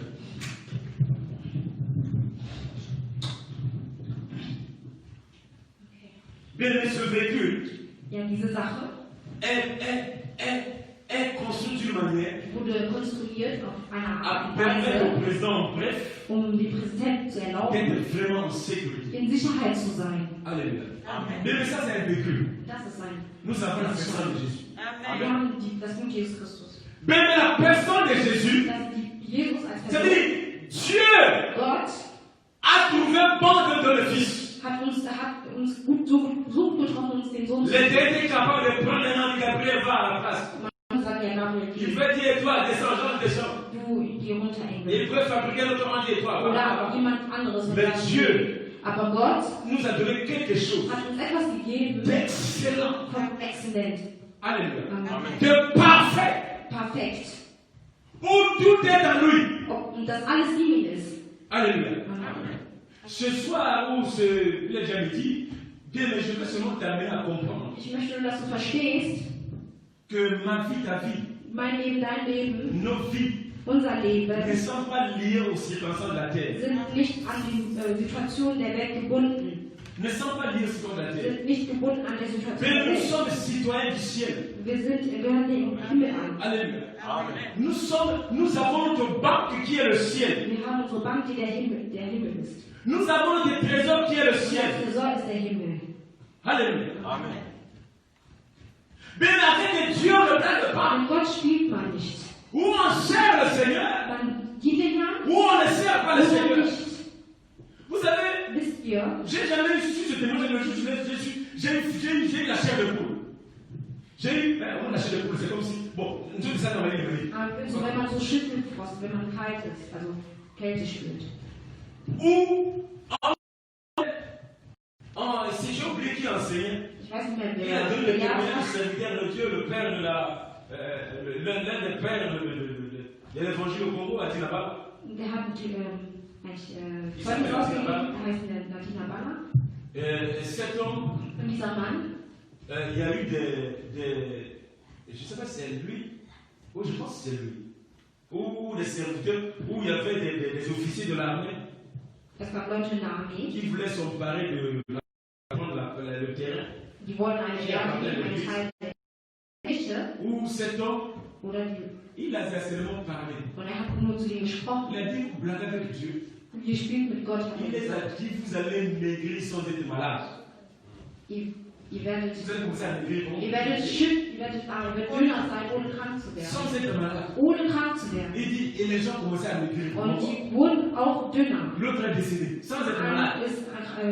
Speaker 1: Mais ce véhicule
Speaker 2: Ja, diese Sache
Speaker 1: est construit d'une manière
Speaker 2: wurde konstruiert auf einer
Speaker 1: à
Speaker 2: Art und
Speaker 1: permettre
Speaker 2: Weise,
Speaker 1: au président, bref,
Speaker 2: um dem Präsidenten zu erlauben,
Speaker 1: d'être vraiment en sécurité.
Speaker 2: in Sicherheit zu sein.
Speaker 1: Alléluia.
Speaker 3: Amen.
Speaker 1: Mais ça, c'est un véhicule.
Speaker 2: Das ist sein.
Speaker 1: Nous avons la personne de Jésus.
Speaker 2: Wir
Speaker 3: Amen.
Speaker 2: haben das Blut Jesus Christus.
Speaker 1: Mais la personne de Jésus,
Speaker 2: Das ist Jesus als Person.
Speaker 1: c'est-à-dire Dieu
Speaker 2: Gott
Speaker 1: a trouvé bon de donner le Fils.
Speaker 2: hat uns gut so gut getroffen, uns den Sohn zu
Speaker 1: Il était capable de prendre un handicapé et va à la place.
Speaker 2: Man sagt ja Gabriel,
Speaker 1: Il peut dire, toi, descends, Jean, descends.
Speaker 2: du die runterengel.
Speaker 1: Il peut fabriquer notre hand et toi.
Speaker 2: Oder jemand anderes. mit
Speaker 1: Mais
Speaker 2: seinem
Speaker 1: Dieu
Speaker 2: Leben. Aber Gott
Speaker 1: nous a donné quelque chose
Speaker 2: hat uns etwas gegeben
Speaker 1: d'excellent.
Speaker 2: von exzellent,
Speaker 1: Alléluia.
Speaker 3: Amen.
Speaker 1: De parfait.
Speaker 2: perfekt.
Speaker 1: Où tout est en lui.
Speaker 2: Und das alles in ihm ist.
Speaker 1: Alléluia.
Speaker 2: Amen.
Speaker 1: Ce soir où il est déjà midi, bien, mais je veux seulement terminer à comprendre
Speaker 2: Ich möchte nur, dass du verstehst,
Speaker 1: que ma vie, ta vie,
Speaker 2: mein Leben, dein Leben,
Speaker 1: nos vies
Speaker 2: unser
Speaker 1: ne
Speaker 2: Leben
Speaker 1: sont pas liées aux circonstances de la terre.
Speaker 2: sind nicht an die Situation der Welt gebunden.
Speaker 1: Ne sont pas liées aux circonstances de la terre.
Speaker 2: Sind nicht gebunden an der Situation
Speaker 1: Mais
Speaker 2: der
Speaker 1: nous
Speaker 2: Welt.
Speaker 1: sommes citoyens du ciel.
Speaker 2: Wir gehören dem Himmel an.
Speaker 1: Alléluia.
Speaker 3: Amen.
Speaker 1: Nous avons notre banque qui est le ciel.
Speaker 2: Wir haben unsere Bank, die der Himmel ist.
Speaker 1: Nous avons notre trésor qui est le
Speaker 2: Der
Speaker 1: ciel.
Speaker 2: Tresor ist der Himmel.
Speaker 1: Alléluia.
Speaker 3: Amen.
Speaker 1: Mais avec Dieu ne blague pas.
Speaker 2: Mit Gott spielt man nicht.
Speaker 1: Ou on sert le Seigneur,
Speaker 2: Man dient dem Herrn
Speaker 1: ou on ne sert pas le
Speaker 2: oder
Speaker 1: Seigneur.
Speaker 2: nicht.
Speaker 1: Vous savez,
Speaker 2: Wisst ihr,
Speaker 1: j'ai jamais su ce témoignage. eu la chair de poule. J'ai eu la chair de poule, c'est comme si. Bon, tout ça dans ma vie.
Speaker 2: So, wenn man so Schüttelfrost, wenn man kalt ist, also Kälte spürt.
Speaker 1: Ou, si j'ai oublié qui enseignait,
Speaker 2: Ich weiß nicht mehr,
Speaker 1: il a donné le
Speaker 2: wer
Speaker 1: témoignage du serviteur de Dieu, le père de l'un des pères de l'évangile au Congo, a dit là-bas.
Speaker 2: der hat Zeugnis ausgegeben, der heißt Natina Balla.
Speaker 1: Cet homme,
Speaker 2: Und dieser Mann,
Speaker 1: il y a eu je ne sais pas si c'est lui, ou je pense que c'est lui, ou des serviteurs, où il y avait des officiers de l'armée
Speaker 2: es gab Leute in der Armee,
Speaker 1: qui voulaient s'emparer de le terrain,
Speaker 2: die wollten einen Teil der Geschichte,
Speaker 1: où cet homme,
Speaker 2: oder
Speaker 1: il a seulement parlé.
Speaker 2: und hat nur zu denen gesprochen.
Speaker 1: Il a dit, vous blaguez avec Dieu.
Speaker 2: Und ihr spielt mit Gott.
Speaker 1: Il les a dit, vous allez maigrir sans être malade.
Speaker 2: Ihr werdet
Speaker 1: Vous allez commencer à maigrir.
Speaker 2: ihr werdet dünner sein, ohne krank zu werden.
Speaker 1: Sans être malade.
Speaker 2: Ohne krank zu werden.
Speaker 1: Il dit, et les gens commençaient à maigrir.
Speaker 2: Und die wurden auch dünner.
Speaker 1: L'autre est décédé, sans être malade.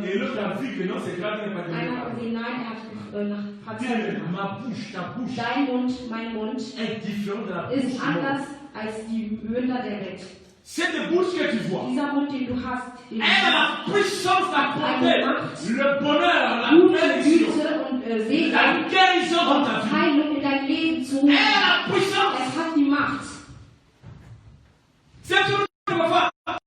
Speaker 1: Et l'autre a vu que non, c'est grave, il n'est pas
Speaker 2: Einer hat
Speaker 1: devenu
Speaker 2: gesehen, nein, er hat nach Verzeihung.
Speaker 1: ma bouche, ta bouche
Speaker 2: Dein Mund, mein Mund
Speaker 1: est différente de la bouche.
Speaker 2: ist anders als die Münder der Welt.
Speaker 1: Cette bouche que tu vois,
Speaker 2: Dieser Mund, den du hast, den
Speaker 1: elle a la puissance d'apporter le bonheur, la
Speaker 2: gute
Speaker 1: bénédiction,
Speaker 2: Güte und Segen
Speaker 1: la guérison dans ta
Speaker 2: und
Speaker 1: vie.
Speaker 2: Heilung in dein Leben zu
Speaker 1: Elle
Speaker 2: holen.
Speaker 1: a la puissance.
Speaker 2: Es hat die Macht.
Speaker 1: C'est tout ce qu'on va faire.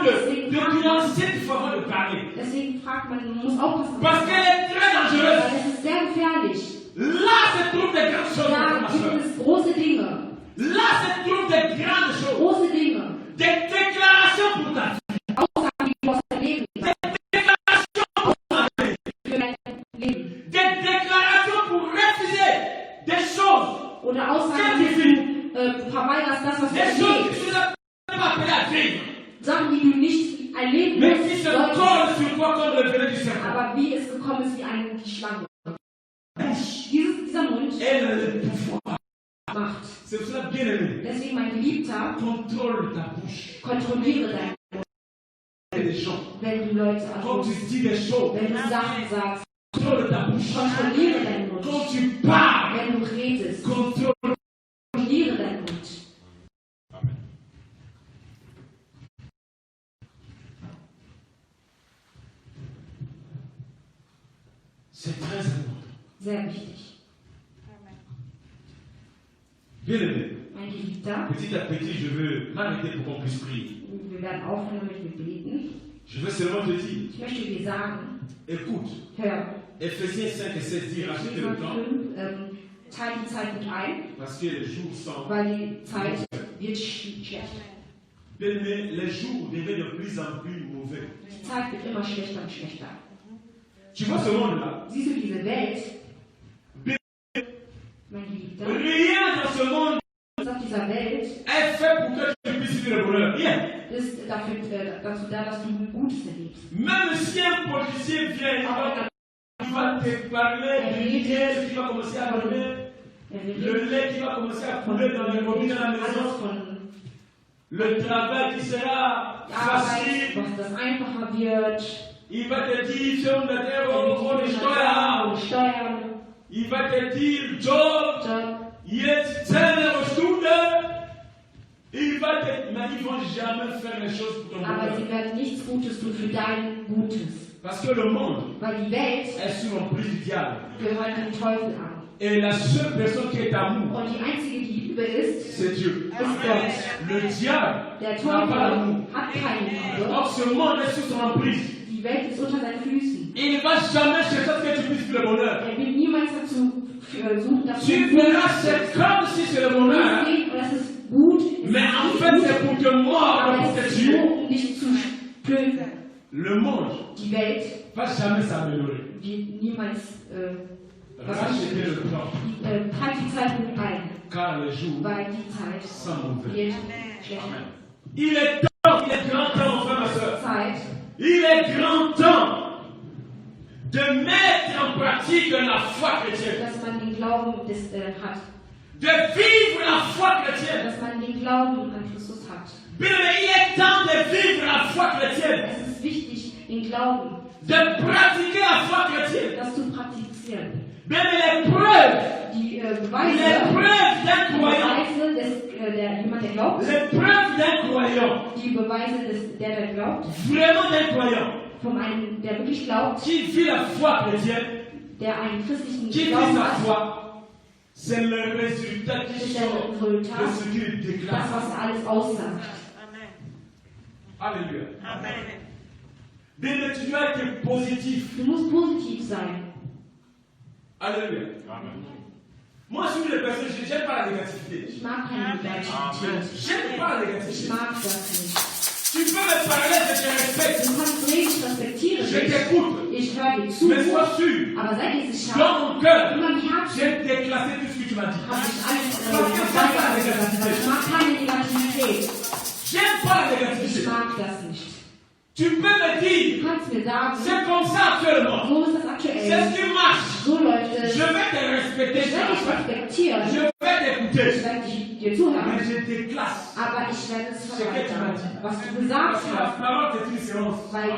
Speaker 1: De financer, il faut avoir de parler.
Speaker 2: Deswegen fragt man muss aufpassen.
Speaker 1: Parce qu'elle est très dangereuse.
Speaker 2: Weil es ist sehr gefährlich.
Speaker 1: Là se trouvent des grandes choses,
Speaker 2: Da
Speaker 1: ma soeur.
Speaker 2: gibt es große Dinge.
Speaker 1: Là se trouvent des grandes choses.
Speaker 2: Große Dinge.
Speaker 1: Des déclarations pour ta vie.
Speaker 2: Aussagen, die du aus deinem Leben
Speaker 1: Des déclarations pour ta vie.
Speaker 2: für dein Leben.
Speaker 1: Des déclarations pour refuser des choses.
Speaker 2: Oder Aussagen, die du verweigerst, das, was du
Speaker 1: Des choses
Speaker 2: erlebst.
Speaker 1: que tu n'as pas appelées à vivre.
Speaker 2: Sachen, die du nicht erleben
Speaker 1: Mais qui se
Speaker 2: solltest.
Speaker 1: collent sur toi comme le venin du serpent.
Speaker 2: Aber wie es gekommen ist, wie eine die Schlange.
Speaker 1: Bouche.
Speaker 2: Dieser Mund
Speaker 1: Elle a le pouvoir.
Speaker 2: macht.
Speaker 1: C'est pour cela, bien aimé.
Speaker 2: Deswegen, mein Geliebter,
Speaker 1: Contrôle ta bouche.
Speaker 2: kontrolliere dein Mund.
Speaker 1: Des gens.
Speaker 2: Wenn du Leute
Speaker 1: Quand
Speaker 2: anrufst,
Speaker 1: tu dis des choses,
Speaker 2: wenn du Sachen sagst,
Speaker 1: contrôle ta bouche.
Speaker 2: kontrolliere deinen Mund.
Speaker 1: Quand tu parles,
Speaker 2: Wenn du redest, kontrolliere deinen Mund.
Speaker 1: c'est très important.
Speaker 2: Sehr wichtig.
Speaker 1: Bien aimé.
Speaker 2: Mein Geliebter,
Speaker 1: Petit à petit, je veux m'arrêter pour qu'on puisse prier.
Speaker 2: wir werden aufhören, damit wir beten.
Speaker 1: Je veux seulement te dire,
Speaker 2: Ich möchte dir sagen,
Speaker 1: écoute,
Speaker 2: hör,
Speaker 1: Ephésiens 5 et 16 dit, rachetez le temps,
Speaker 2: 5, teile die Zeit gut ein,
Speaker 1: parce que les jours sont...
Speaker 2: weil die Zeit wird schlecht.
Speaker 1: Bien aimé, les jours deviennent de plus en plus mauvais.
Speaker 2: Die Zeit wird immer schlechter und schlechter.
Speaker 1: Tu vois ce monde-là?
Speaker 2: Siehst du diese Welt, mein Geliebter,
Speaker 1: Rien dans ce monde
Speaker 2: auf dieser Welt
Speaker 1: est fait pour que tu puisses vivre le bonheur. Rien.
Speaker 2: ist dazu da, dass du ein Gutes erlebst.
Speaker 1: Même si un politicien vient, il va te parler du lait qui va commencer à couler, le lait qui va commencer à couler dans les robinets à la maison, le travail qui sera facile,
Speaker 2: was das einfacher wird,
Speaker 1: il va te dire, fais un ohne Steuer, il va te dire, Job, jetzt 10 Stunde, il va te... Mais ils ne vont jamais faire les choses pour ton
Speaker 2: aber
Speaker 1: bonheur.
Speaker 2: sie werden nichts Gutes tun für dein Gutes.
Speaker 1: Parce que le monde
Speaker 2: Weil die Welt
Speaker 1: est sous l'emprise du diable.
Speaker 2: gehört dem Teufel an.
Speaker 1: Et la seule personne qui est amour,
Speaker 2: Und die einzige, die Liebe ist,
Speaker 1: c'est Dieu.
Speaker 2: ist Gott.
Speaker 1: Le diable
Speaker 2: Der
Speaker 1: n'a
Speaker 2: Teufel
Speaker 1: pas d'amour.
Speaker 2: hat keine Liebe.
Speaker 1: Or, ce monde est sous son emprise.
Speaker 2: Die Welt ist unter seinen Füßen.
Speaker 1: Il ne va jamais chercher à ce que tu puisses vivre le bonheur.
Speaker 2: Er will niemals dazu suchen, dass
Speaker 1: Tu verras, c'est comme si c'est le bonheur.
Speaker 2: und das ist gut.
Speaker 1: Mais en fait, c'est pour te mordre,
Speaker 2: Aber
Speaker 1: pour
Speaker 2: es
Speaker 1: te
Speaker 2: ist
Speaker 1: tuer.
Speaker 2: so, um dich zu töten.
Speaker 1: Le monde
Speaker 2: Die Welt
Speaker 1: ne va jamais s'améliorer.
Speaker 2: wird niemals
Speaker 1: Rachetez le temps,
Speaker 2: teilt die Zeit gut ein,
Speaker 1: car les jours
Speaker 2: weil die Zeit
Speaker 1: sont mauvais.
Speaker 2: wird schlechter.
Speaker 1: Il est temps, il est grand temps, mon frère, ma soeur.
Speaker 2: Zeit,
Speaker 1: Il est grand temps de mettre en pratique la foi chrétienne.
Speaker 2: dass man den Glauben hat,
Speaker 1: De vivre la foi chrétienne.
Speaker 2: dass man den Glauben an Christus hat.
Speaker 1: Bien, il est temps de vivre la foi chrétienne.
Speaker 2: Es ist wichtig, den Glauben,
Speaker 1: De pratiquer la foi chrétienne.
Speaker 2: dass du praktizierst.
Speaker 1: Bien, les preuves.
Speaker 2: Die
Speaker 1: Les
Speaker 2: Beweise,
Speaker 1: preuves d'un croyant.
Speaker 2: jemand, der glaubt,
Speaker 1: Les preuves d'un croyant.
Speaker 2: die Beweise der glaubt,
Speaker 1: Vraiment d'un croyant.
Speaker 2: von einem, der wirklich glaubt,
Speaker 1: Qui vit la foi chrétienne.
Speaker 2: der einen christlichen
Speaker 1: Qui vit
Speaker 2: Glauben
Speaker 1: sa
Speaker 2: hat,
Speaker 1: foi. C'est le résultat qui
Speaker 2: ist
Speaker 1: sort
Speaker 2: der Resultat,
Speaker 1: de ce qu'il
Speaker 2: das,
Speaker 1: déclare.
Speaker 2: was er alles aussagt.
Speaker 1: Alléluia. Bien, tu dois être positif.
Speaker 2: Du musst positiv sein.
Speaker 1: Alléluia. Moi, je suis une personne, je n'aime pas la négativité.
Speaker 2: Ich mag keine Negativität.
Speaker 1: J'aime pas la
Speaker 2: Ich
Speaker 1: négativité.
Speaker 2: mag das nicht.
Speaker 1: Tu peux me parler, je te respecte.
Speaker 2: Du kannst reden, ich respektiere
Speaker 1: Je
Speaker 2: dich.
Speaker 1: t'écoute.
Speaker 2: Ich höre dir zu.
Speaker 1: Mais sois sûr,
Speaker 2: Aber sei dir sicher,
Speaker 1: dans mon cœur,
Speaker 2: in meinem Herzen
Speaker 1: j'ai déclassé tout ce que tu m'as dit.
Speaker 2: habe ich alles weitergesagt. Ich mag keine Negativität.
Speaker 1: J'aime pas la
Speaker 2: Ich
Speaker 1: négativité.
Speaker 2: mag das nicht.
Speaker 1: Tu peux me dire,
Speaker 2: Du kannst mir sagen,
Speaker 1: c'est comme ça actuellement.
Speaker 2: so ist das
Speaker 1: C'est
Speaker 2: aktuell.
Speaker 1: ce qui marche.
Speaker 2: So läuft es.
Speaker 1: Je vais te respecter.
Speaker 2: Ich werde dich respektieren.
Speaker 1: Je vais t'écouter.
Speaker 2: Ich werde dir zuhören.
Speaker 1: Mais je déclasse.
Speaker 2: Aber ich werde es
Speaker 1: Ce que tu m'as
Speaker 2: verweigern,
Speaker 1: dit.
Speaker 2: was du
Speaker 1: Parce
Speaker 2: gesagt
Speaker 1: que la
Speaker 2: hast.
Speaker 1: parole est une séance.
Speaker 2: Weil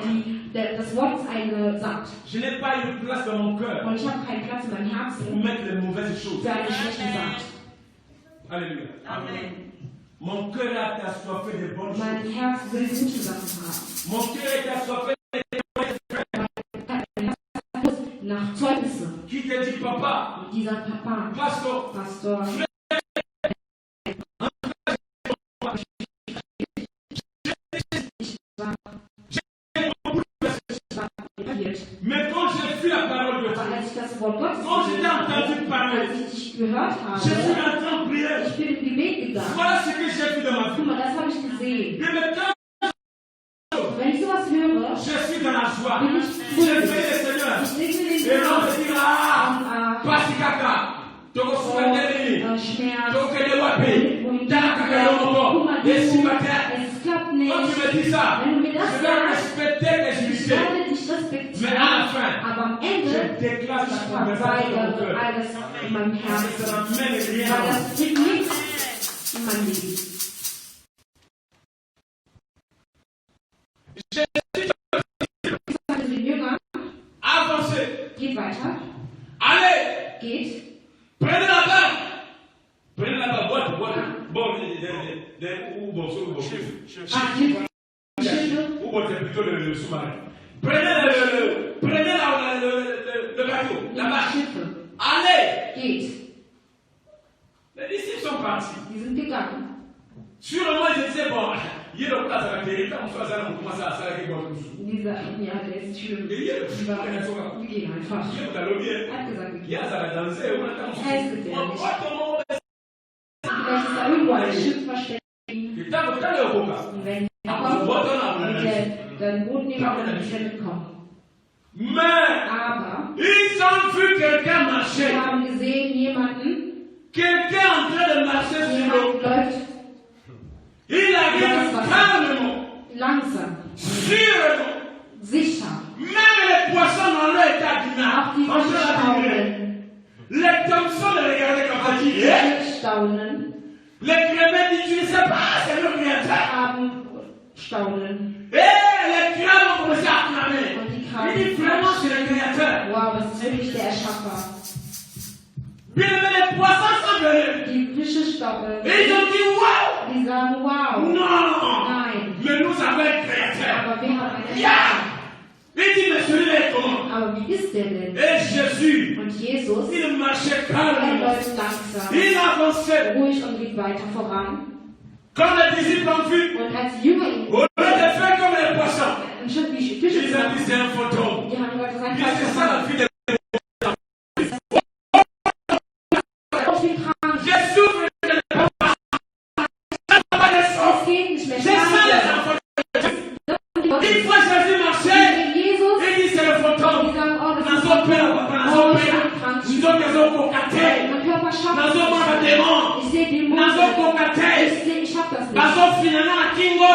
Speaker 2: das Wort ist eine Saat.
Speaker 1: Je n'ai pas eu de place dans mon cœur
Speaker 2: Und ich habe keinen Platz in meinem
Speaker 1: pour
Speaker 2: Herzen
Speaker 1: mettre les mauvaises choses.
Speaker 2: für eine schlechte Saat.
Speaker 1: Alléluia.
Speaker 3: Amen.
Speaker 1: Mon cœur est assoiffé de bonnes choses.
Speaker 2: Mein Herz will gute Sachen haben.
Speaker 1: Mon cœur est assoiffé.
Speaker 2: Nach Zeugnissen.
Speaker 1: Qui te dit, papa,
Speaker 2: Und dieser Papa,
Speaker 1: pasteur,
Speaker 2: Pastor,
Speaker 1: mais quand j'ai vu la parole de
Speaker 2: aber
Speaker 1: Dieu,
Speaker 2: als ich das Wort Gottes
Speaker 1: quand j'ai entendu parler,
Speaker 2: als ich dich gehört
Speaker 1: je suis
Speaker 2: habe,
Speaker 1: entré en prière.
Speaker 2: ich bin im Gebet gegangen.
Speaker 1: Voilà ce que j'ai vu dans ma vie.
Speaker 2: Guck mal, das habe ich gesehen.
Speaker 1: Et maintenant,
Speaker 2: Wenn ich sowas höre,
Speaker 1: je suis dans la joie.
Speaker 2: bin ich
Speaker 1: Je
Speaker 2: fröhlich.
Speaker 1: prie le Seigneur.
Speaker 2: Ich segne den
Speaker 1: Et l'on
Speaker 2: Herrn.
Speaker 1: me dit, ah,
Speaker 2: Und
Speaker 1: Pasikaka, Toko Sugadeli,
Speaker 2: Schmerz.
Speaker 1: Toko Lewapi,
Speaker 2: Und
Speaker 1: Takaka Yomoko, et ce matin,
Speaker 2: es klappt
Speaker 1: quand
Speaker 2: nicht.
Speaker 1: tu me dis ça,
Speaker 2: Wenn du mir das
Speaker 1: je vais
Speaker 2: sagst,
Speaker 1: respecter tes
Speaker 2: ich
Speaker 1: justices.
Speaker 2: werde dich
Speaker 1: Mais
Speaker 2: respektieren.
Speaker 1: à la fin,
Speaker 2: Aber am
Speaker 1: je
Speaker 2: Ende,
Speaker 1: déclare
Speaker 2: ich
Speaker 1: la conversation dans mon
Speaker 2: verweigere
Speaker 1: cœur.
Speaker 2: alles in meinem
Speaker 1: Ça
Speaker 2: Herzen.
Speaker 1: n'amène rien.
Speaker 2: Weil das bringt nichts in mein Leben.
Speaker 1: Je
Speaker 2: Ich sage den Jüngern,
Speaker 1: avancez.
Speaker 2: geht weiter,
Speaker 1: Allez,
Speaker 2: geht.
Speaker 1: prenez la barre. Prenez la barre, boîte. Bon, ou bon,
Speaker 2: Ah, Schiffe,
Speaker 1: ou bon, c'est plutôt le sous-marin. Prenez le bateau, la barre.
Speaker 2: Schiffe,
Speaker 1: Allez.
Speaker 2: geht.
Speaker 1: Les disciples sont partis.
Speaker 2: Die sind gegangen.
Speaker 1: Sur le moment, je disais, bon, il y a le place à la télé, quand on commence à s'arrêter comme tout.
Speaker 2: Die sagten, ja, der ist schlimm.
Speaker 1: Et il y a le
Speaker 2: Die waren- Wir gehen einfach.
Speaker 1: Il y a le lobby.
Speaker 2: Er hat gesagt, wir
Speaker 1: Il y
Speaker 2: gehen.
Speaker 1: a ça la danser, on a
Speaker 2: Heißt gefährlich.
Speaker 1: on voit comment
Speaker 2: Vielleicht ist da irgendwo ein Schiff versteckt.
Speaker 1: il t'a voté le coca.
Speaker 2: Und wenn sie
Speaker 1: On
Speaker 2: kommen,
Speaker 1: voit ton âme.
Speaker 2: dann Boot nehmen und dann nicht mehr mitkommen.
Speaker 1: Mais
Speaker 2: Aber
Speaker 1: ils ont vu quelqu'un
Speaker 2: wir
Speaker 1: marcher.
Speaker 2: haben gesehen, jemanden,
Speaker 1: Quelqu'un en train de marcher sur l'eau.
Speaker 2: jemand läuft
Speaker 1: Il arrive calmement,
Speaker 2: langsam,
Speaker 1: sûrement.
Speaker 2: sicher.
Speaker 1: Même les poissons dans l'eau étaient
Speaker 2: Auch die
Speaker 1: admirés. En
Speaker 2: Fische
Speaker 1: train d'admirer.
Speaker 2: staunen.
Speaker 1: Les Thompson les regardaient comme ça.
Speaker 2: Die
Speaker 1: Ils disaient,
Speaker 2: Fische staunen,
Speaker 1: les crevettes disent, tu ne sais pas, c'est le créateur.
Speaker 2: Krabben staunen.
Speaker 1: Et les crabes ont commencé à acclamer.
Speaker 2: Und die
Speaker 1: Il dit,
Speaker 2: Krabben,
Speaker 1: vraiment, c'est le créateur.
Speaker 2: wow, das ist wirklich der Erschaffer.
Speaker 1: Bien, mais les poissons sont venus.
Speaker 2: Die Fische staunen.
Speaker 1: Et ils ont dit, waouh!
Speaker 2: Die sagen, wow,
Speaker 1: Non!
Speaker 2: nein.
Speaker 1: Mais nous avons un créateur.
Speaker 2: Aber wir haben einen
Speaker 1: Yeah!
Speaker 2: Erschaffer.
Speaker 1: Il dit, mais celui-là est comment?
Speaker 2: Aber wie ist der denn?
Speaker 1: Et Jésus,
Speaker 2: Und Jesus,
Speaker 1: il marchait
Speaker 2: er
Speaker 1: calmement.
Speaker 2: läuft langsam,
Speaker 1: Il avançait.
Speaker 2: ruhig und geht weiter voran.
Speaker 1: Quand les disciples ont vu,
Speaker 2: Und als die Jünger ihn
Speaker 1: au lieu de faire comme les poissons,
Speaker 2: anstatt wie Fische
Speaker 1: ils
Speaker 2: zu
Speaker 1: ont
Speaker 2: machen,
Speaker 1: dit, c'est un fantôme.
Speaker 2: die haben gesagt, das ist ein
Speaker 1: Il dit, c'est ça la
Speaker 2: falscher
Speaker 1: vie de
Speaker 2: Mann. Ich bin krank.
Speaker 1: Je souffre de
Speaker 2: Es geht nicht mehr.
Speaker 1: C'est ça les enfants. Une fois Jésus marchait,
Speaker 2: Jesus,
Speaker 1: il dit, c'est le fantôme.
Speaker 2: die sagen, oh, das
Speaker 1: Nous
Speaker 2: ist
Speaker 1: avons peur, papa, nous avons peur. Nous avons des ococatées.
Speaker 2: mein Körper schafft
Speaker 1: Nous avons
Speaker 2: das
Speaker 1: des
Speaker 2: nicht.
Speaker 1: démons.
Speaker 2: Ich sehe
Speaker 1: Nous
Speaker 2: Dämonen.
Speaker 1: avons ococatées.
Speaker 2: Ich schaff das nicht.
Speaker 1: Bazo finalement à Kingo.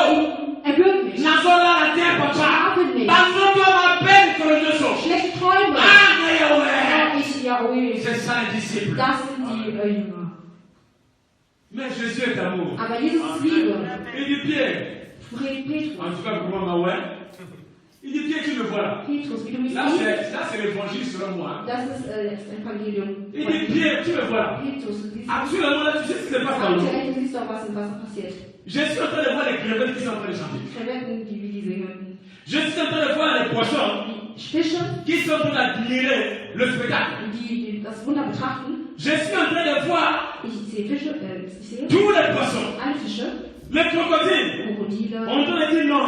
Speaker 2: Er wird mich.
Speaker 1: Nazola la terre, papa.
Speaker 2: Schlafen nicht.
Speaker 1: Bazo toi ma peine que le deux sont.
Speaker 2: Schlechte Träume.
Speaker 1: Ah, mais ouais.
Speaker 2: Ja, ui.
Speaker 1: C'est ça les disciples.
Speaker 2: Das sind die Jünger.
Speaker 1: Mais Jésus est amour.
Speaker 2: Aber Jesus ist Liebe.
Speaker 1: Il dit Pierre.
Speaker 2: Petrus.
Speaker 1: En tout cas, pour moi, ouais. Il dit, Pierre, tu me vois là.
Speaker 2: Petrus, wie du mich
Speaker 1: Là,
Speaker 2: siehst,
Speaker 1: c'est l'évangile selon moi.
Speaker 2: das ist das Evangelium.
Speaker 1: Il dit, Pierre, tu me vois là.
Speaker 2: Petrus, du siehst
Speaker 1: Actuellement, là, tu sais ce qui se passe dans l'eau.
Speaker 2: aktuell, du siehst doch, was im Wasser passiert.
Speaker 1: Je suis en train de voir les crevettes qui sont en train de chanter.
Speaker 2: Krevetten, die wie diese Hirten.
Speaker 1: Je suis en train de voir les poissons
Speaker 2: Die Fische,
Speaker 1: qui sont en train d'admirer le spectacle.
Speaker 2: die das Wunder betrachten.
Speaker 1: Je suis en train de voir
Speaker 2: Ich sehe Fische, ich sehe
Speaker 1: tous les poissons,
Speaker 2: alle Fische,
Speaker 1: les crocodiles.
Speaker 2: Krokodile.
Speaker 1: On te dit non,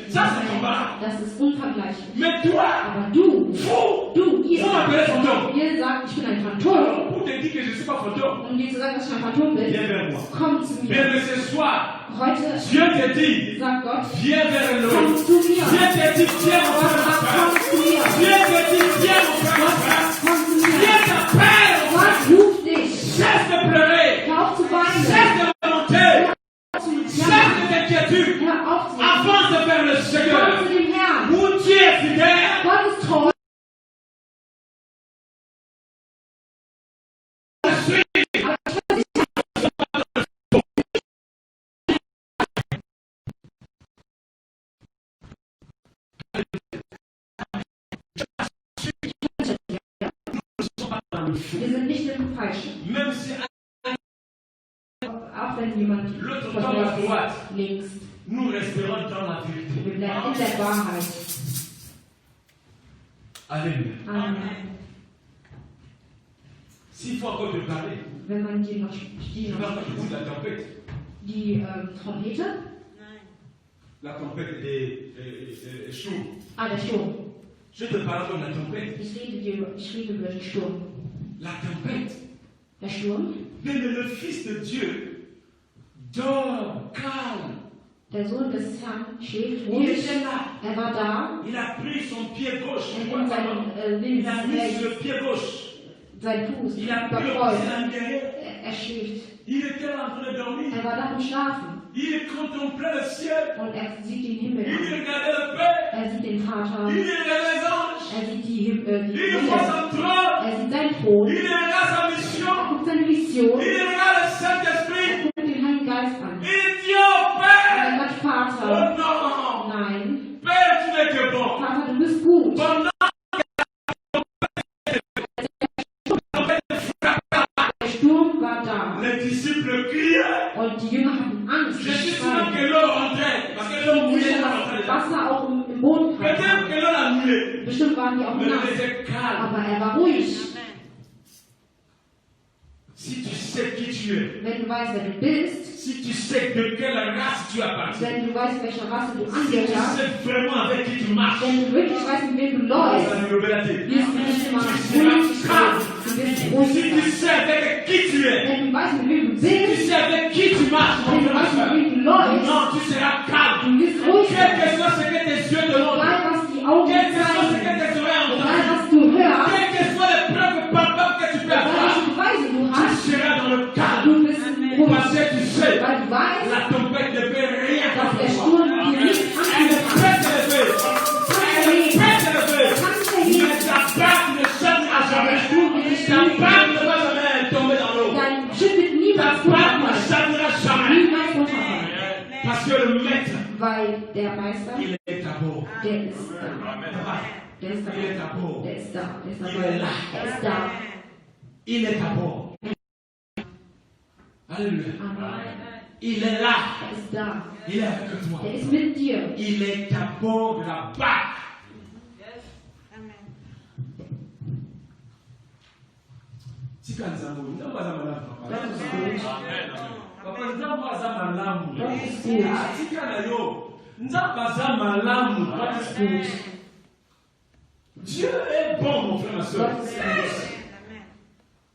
Speaker 1: ça c'est comparable.
Speaker 2: Das ist unvergleichlich.
Speaker 1: Mais toi,
Speaker 2: Aber du, ihr
Speaker 1: vous m'appelez fantôme.
Speaker 2: sagt, ich bin ein Phantom.
Speaker 1: Alors, pour te dire que je ne suis pas fantôme,
Speaker 2: Um dir zu sagen, dass ich ein Phantom bin,
Speaker 1: viens vers moi.
Speaker 2: komm zu
Speaker 1: Bien
Speaker 2: mir.
Speaker 1: que ce soir,
Speaker 2: Heute
Speaker 1: Dieu te dit,
Speaker 2: sagt Gott,
Speaker 1: viens vers nous.
Speaker 2: komm zu mir.
Speaker 1: Dieu te dit, viens mon frère.
Speaker 2: Komm zu mir.
Speaker 1: Dieu te dit, viens mon frère.
Speaker 2: Komm zu mir.
Speaker 1: Dieu t'appelle.
Speaker 2: Gott ruft dich.
Speaker 1: Cesse de pleurer.
Speaker 2: Hör auf zu weinen.
Speaker 1: Cesse de lamenter.
Speaker 2: Hör auf zu
Speaker 1: Cesse
Speaker 2: jammern.
Speaker 1: de t'inquiétude.
Speaker 2: Hör auf zu jammern.
Speaker 1: Avance vers le
Speaker 2: Komm
Speaker 1: Seigneur.
Speaker 2: zu dem Herrn.
Speaker 1: Où Dieu est fidèle.
Speaker 2: Gott ist treu. Wir sind nicht im Falschen.
Speaker 1: Même si
Speaker 2: Auch wenn jemand
Speaker 1: l'autre
Speaker 2: von
Speaker 1: tombe à droite,
Speaker 2: links.
Speaker 1: nous resterons dans la vérité.
Speaker 2: Wir bleiben in der Wahrheit.
Speaker 1: Alléluia.
Speaker 2: Amen.
Speaker 1: S'il faut encore te parler,
Speaker 2: Wenn man die noch,
Speaker 1: tu vas pas te dire la tempête.
Speaker 2: die Trompete,
Speaker 1: La tempête des choux.
Speaker 2: der Sturm.
Speaker 1: Je te parle de la tempête.
Speaker 2: Ich rede über den Sturm.
Speaker 1: La tempête.
Speaker 2: Der Sturm,
Speaker 1: Mais le Fils de Dieu dort, calme.
Speaker 2: der Sohn des Herrn schläft
Speaker 1: Il
Speaker 2: ruhig.
Speaker 1: était là.
Speaker 2: Er war da.
Speaker 1: Il a pris son pied gauche.
Speaker 2: Er nimmt seinen
Speaker 1: Il a mis
Speaker 2: links,
Speaker 1: sur le pied gauche.
Speaker 2: seinen Fuß
Speaker 1: Il a pris
Speaker 2: überkreuzt.
Speaker 1: un derrière.
Speaker 2: Er schläft.
Speaker 1: Il était là en train de dormir.
Speaker 2: Er war da im Schlafen.
Speaker 1: Il contemplait le ciel.
Speaker 2: Und er sieht den Himmel
Speaker 1: Il
Speaker 2: an.
Speaker 1: regardait le Père.
Speaker 2: Er sieht den Vater.
Speaker 1: Il regardait les anges.
Speaker 2: Er sieht die
Speaker 1: Il
Speaker 2: Engel.
Speaker 1: voit son trône.
Speaker 2: Er sieht seinen Thron.
Speaker 1: Il regarde sa
Speaker 2: Er
Speaker 1: mission.
Speaker 2: guckt seine Vision.
Speaker 1: Il regarde le
Speaker 2: Er
Speaker 1: Saint-Esprit.
Speaker 2: guckt den Heiligen Geist an.
Speaker 1: Il dit au
Speaker 2: Und
Speaker 1: Père.
Speaker 2: er sagt, Vater,
Speaker 1: Oh non.
Speaker 2: nein,
Speaker 1: Père, tu n'es que bon.
Speaker 2: Vater, du bist gut.
Speaker 1: Pendant
Speaker 2: Der Sturm war da.
Speaker 1: les disciples criaient.
Speaker 2: Und die Jünger hatten Angst.
Speaker 1: Je suis sûr
Speaker 2: geschrien.
Speaker 1: que l'eau rentrait. Parce que l'eau mouillait dans
Speaker 2: Das
Speaker 1: l'entrée.
Speaker 2: Wasser auch im Boden
Speaker 1: Peut-être
Speaker 2: kam.
Speaker 1: que l'eau l'a mouillé.
Speaker 2: Bestimmt waren die auch
Speaker 1: Mais il
Speaker 2: nass.
Speaker 1: était calme.
Speaker 2: Aber er war ruhig.
Speaker 1: Si tu sais qui tu es,
Speaker 2: Wenn du weißt, wer du bist,
Speaker 1: si tu sais de quelle race tu appartiens,
Speaker 2: wenn du weißt, welcher Rasse du
Speaker 1: si tu
Speaker 2: angehörst,
Speaker 1: sais vraiment avec qui tu marches,
Speaker 2: wenn du wirklich weißt, mit wem du
Speaker 1: ça
Speaker 2: läufst,
Speaker 1: va nous lever la tête.
Speaker 2: wirst du nicht immer ruhig sein. Du wirst
Speaker 1: Si
Speaker 2: ruhig
Speaker 1: tu
Speaker 2: sein.
Speaker 1: sais avec qui tu es,
Speaker 2: Wenn du weißt, mit wem du
Speaker 1: si tu
Speaker 2: bist,
Speaker 1: sais avec qui tu marches,
Speaker 2: wenn du weißt, mit wem du läufst,
Speaker 1: non, tu seras calme.
Speaker 2: du wirst ruhig
Speaker 1: Quel
Speaker 2: sein.
Speaker 1: que soit ce que tes yeux te montrent,
Speaker 2: Egal, was die Augen
Speaker 1: quel que soit ce que
Speaker 2: zeigen,
Speaker 1: tes oreilles
Speaker 2: egal,
Speaker 1: entendent,
Speaker 2: was du hörst,
Speaker 1: quelles que soient les preuves palpables que tu peux
Speaker 2: egal,
Speaker 1: avoir,
Speaker 2: welche Beweise du
Speaker 1: tu
Speaker 2: hast,
Speaker 1: seras dans le calme.
Speaker 2: du bist
Speaker 1: Parce
Speaker 2: ruhig.
Speaker 1: que tu sais,
Speaker 2: Weil du weißt,
Speaker 1: la tempête ne peut rien
Speaker 2: dass der
Speaker 1: faire.
Speaker 2: Sturm dir nicht
Speaker 1: Elle est
Speaker 2: angefangen hat.
Speaker 1: prête à lever. Elle est prête à lever.
Speaker 2: Kannst du erheben.
Speaker 1: Mais ta barque ne changera jamais. Ta barque ne va jamais tomber dans l'eau.
Speaker 2: Dein Schiff wird
Speaker 1: Ta
Speaker 2: niemals
Speaker 1: barque ne
Speaker 2: runterfallen.
Speaker 1: changera jamais.
Speaker 2: Niemals runterfallen.
Speaker 1: Parce que le maître,
Speaker 2: Weil der Meister,
Speaker 1: il est à bord.
Speaker 2: der ist da.
Speaker 1: Papa,
Speaker 2: Der ist
Speaker 1: il est
Speaker 2: da.
Speaker 1: à bord.
Speaker 2: Der ist da. Der ist
Speaker 1: Il
Speaker 2: dabei.
Speaker 1: est là.
Speaker 2: Er ist da.
Speaker 1: Il est à bord. Alléluia.
Speaker 2: Amen.
Speaker 1: Il est là.
Speaker 2: Er ist da.
Speaker 1: Il est avec toi.
Speaker 2: Er ist mit dir.
Speaker 1: Il est à bord de la barque. Tika nzangu, ndambaza malamu papa.
Speaker 2: Das ist gut.
Speaker 1: Papa, ndambaza malamu.
Speaker 2: Das ist gut.
Speaker 1: Tika na yo, ndambaza malamu.
Speaker 2: Gott ist gut.
Speaker 1: Dieu est bon, mon frère, ma soeur.
Speaker 2: Gott ist gut.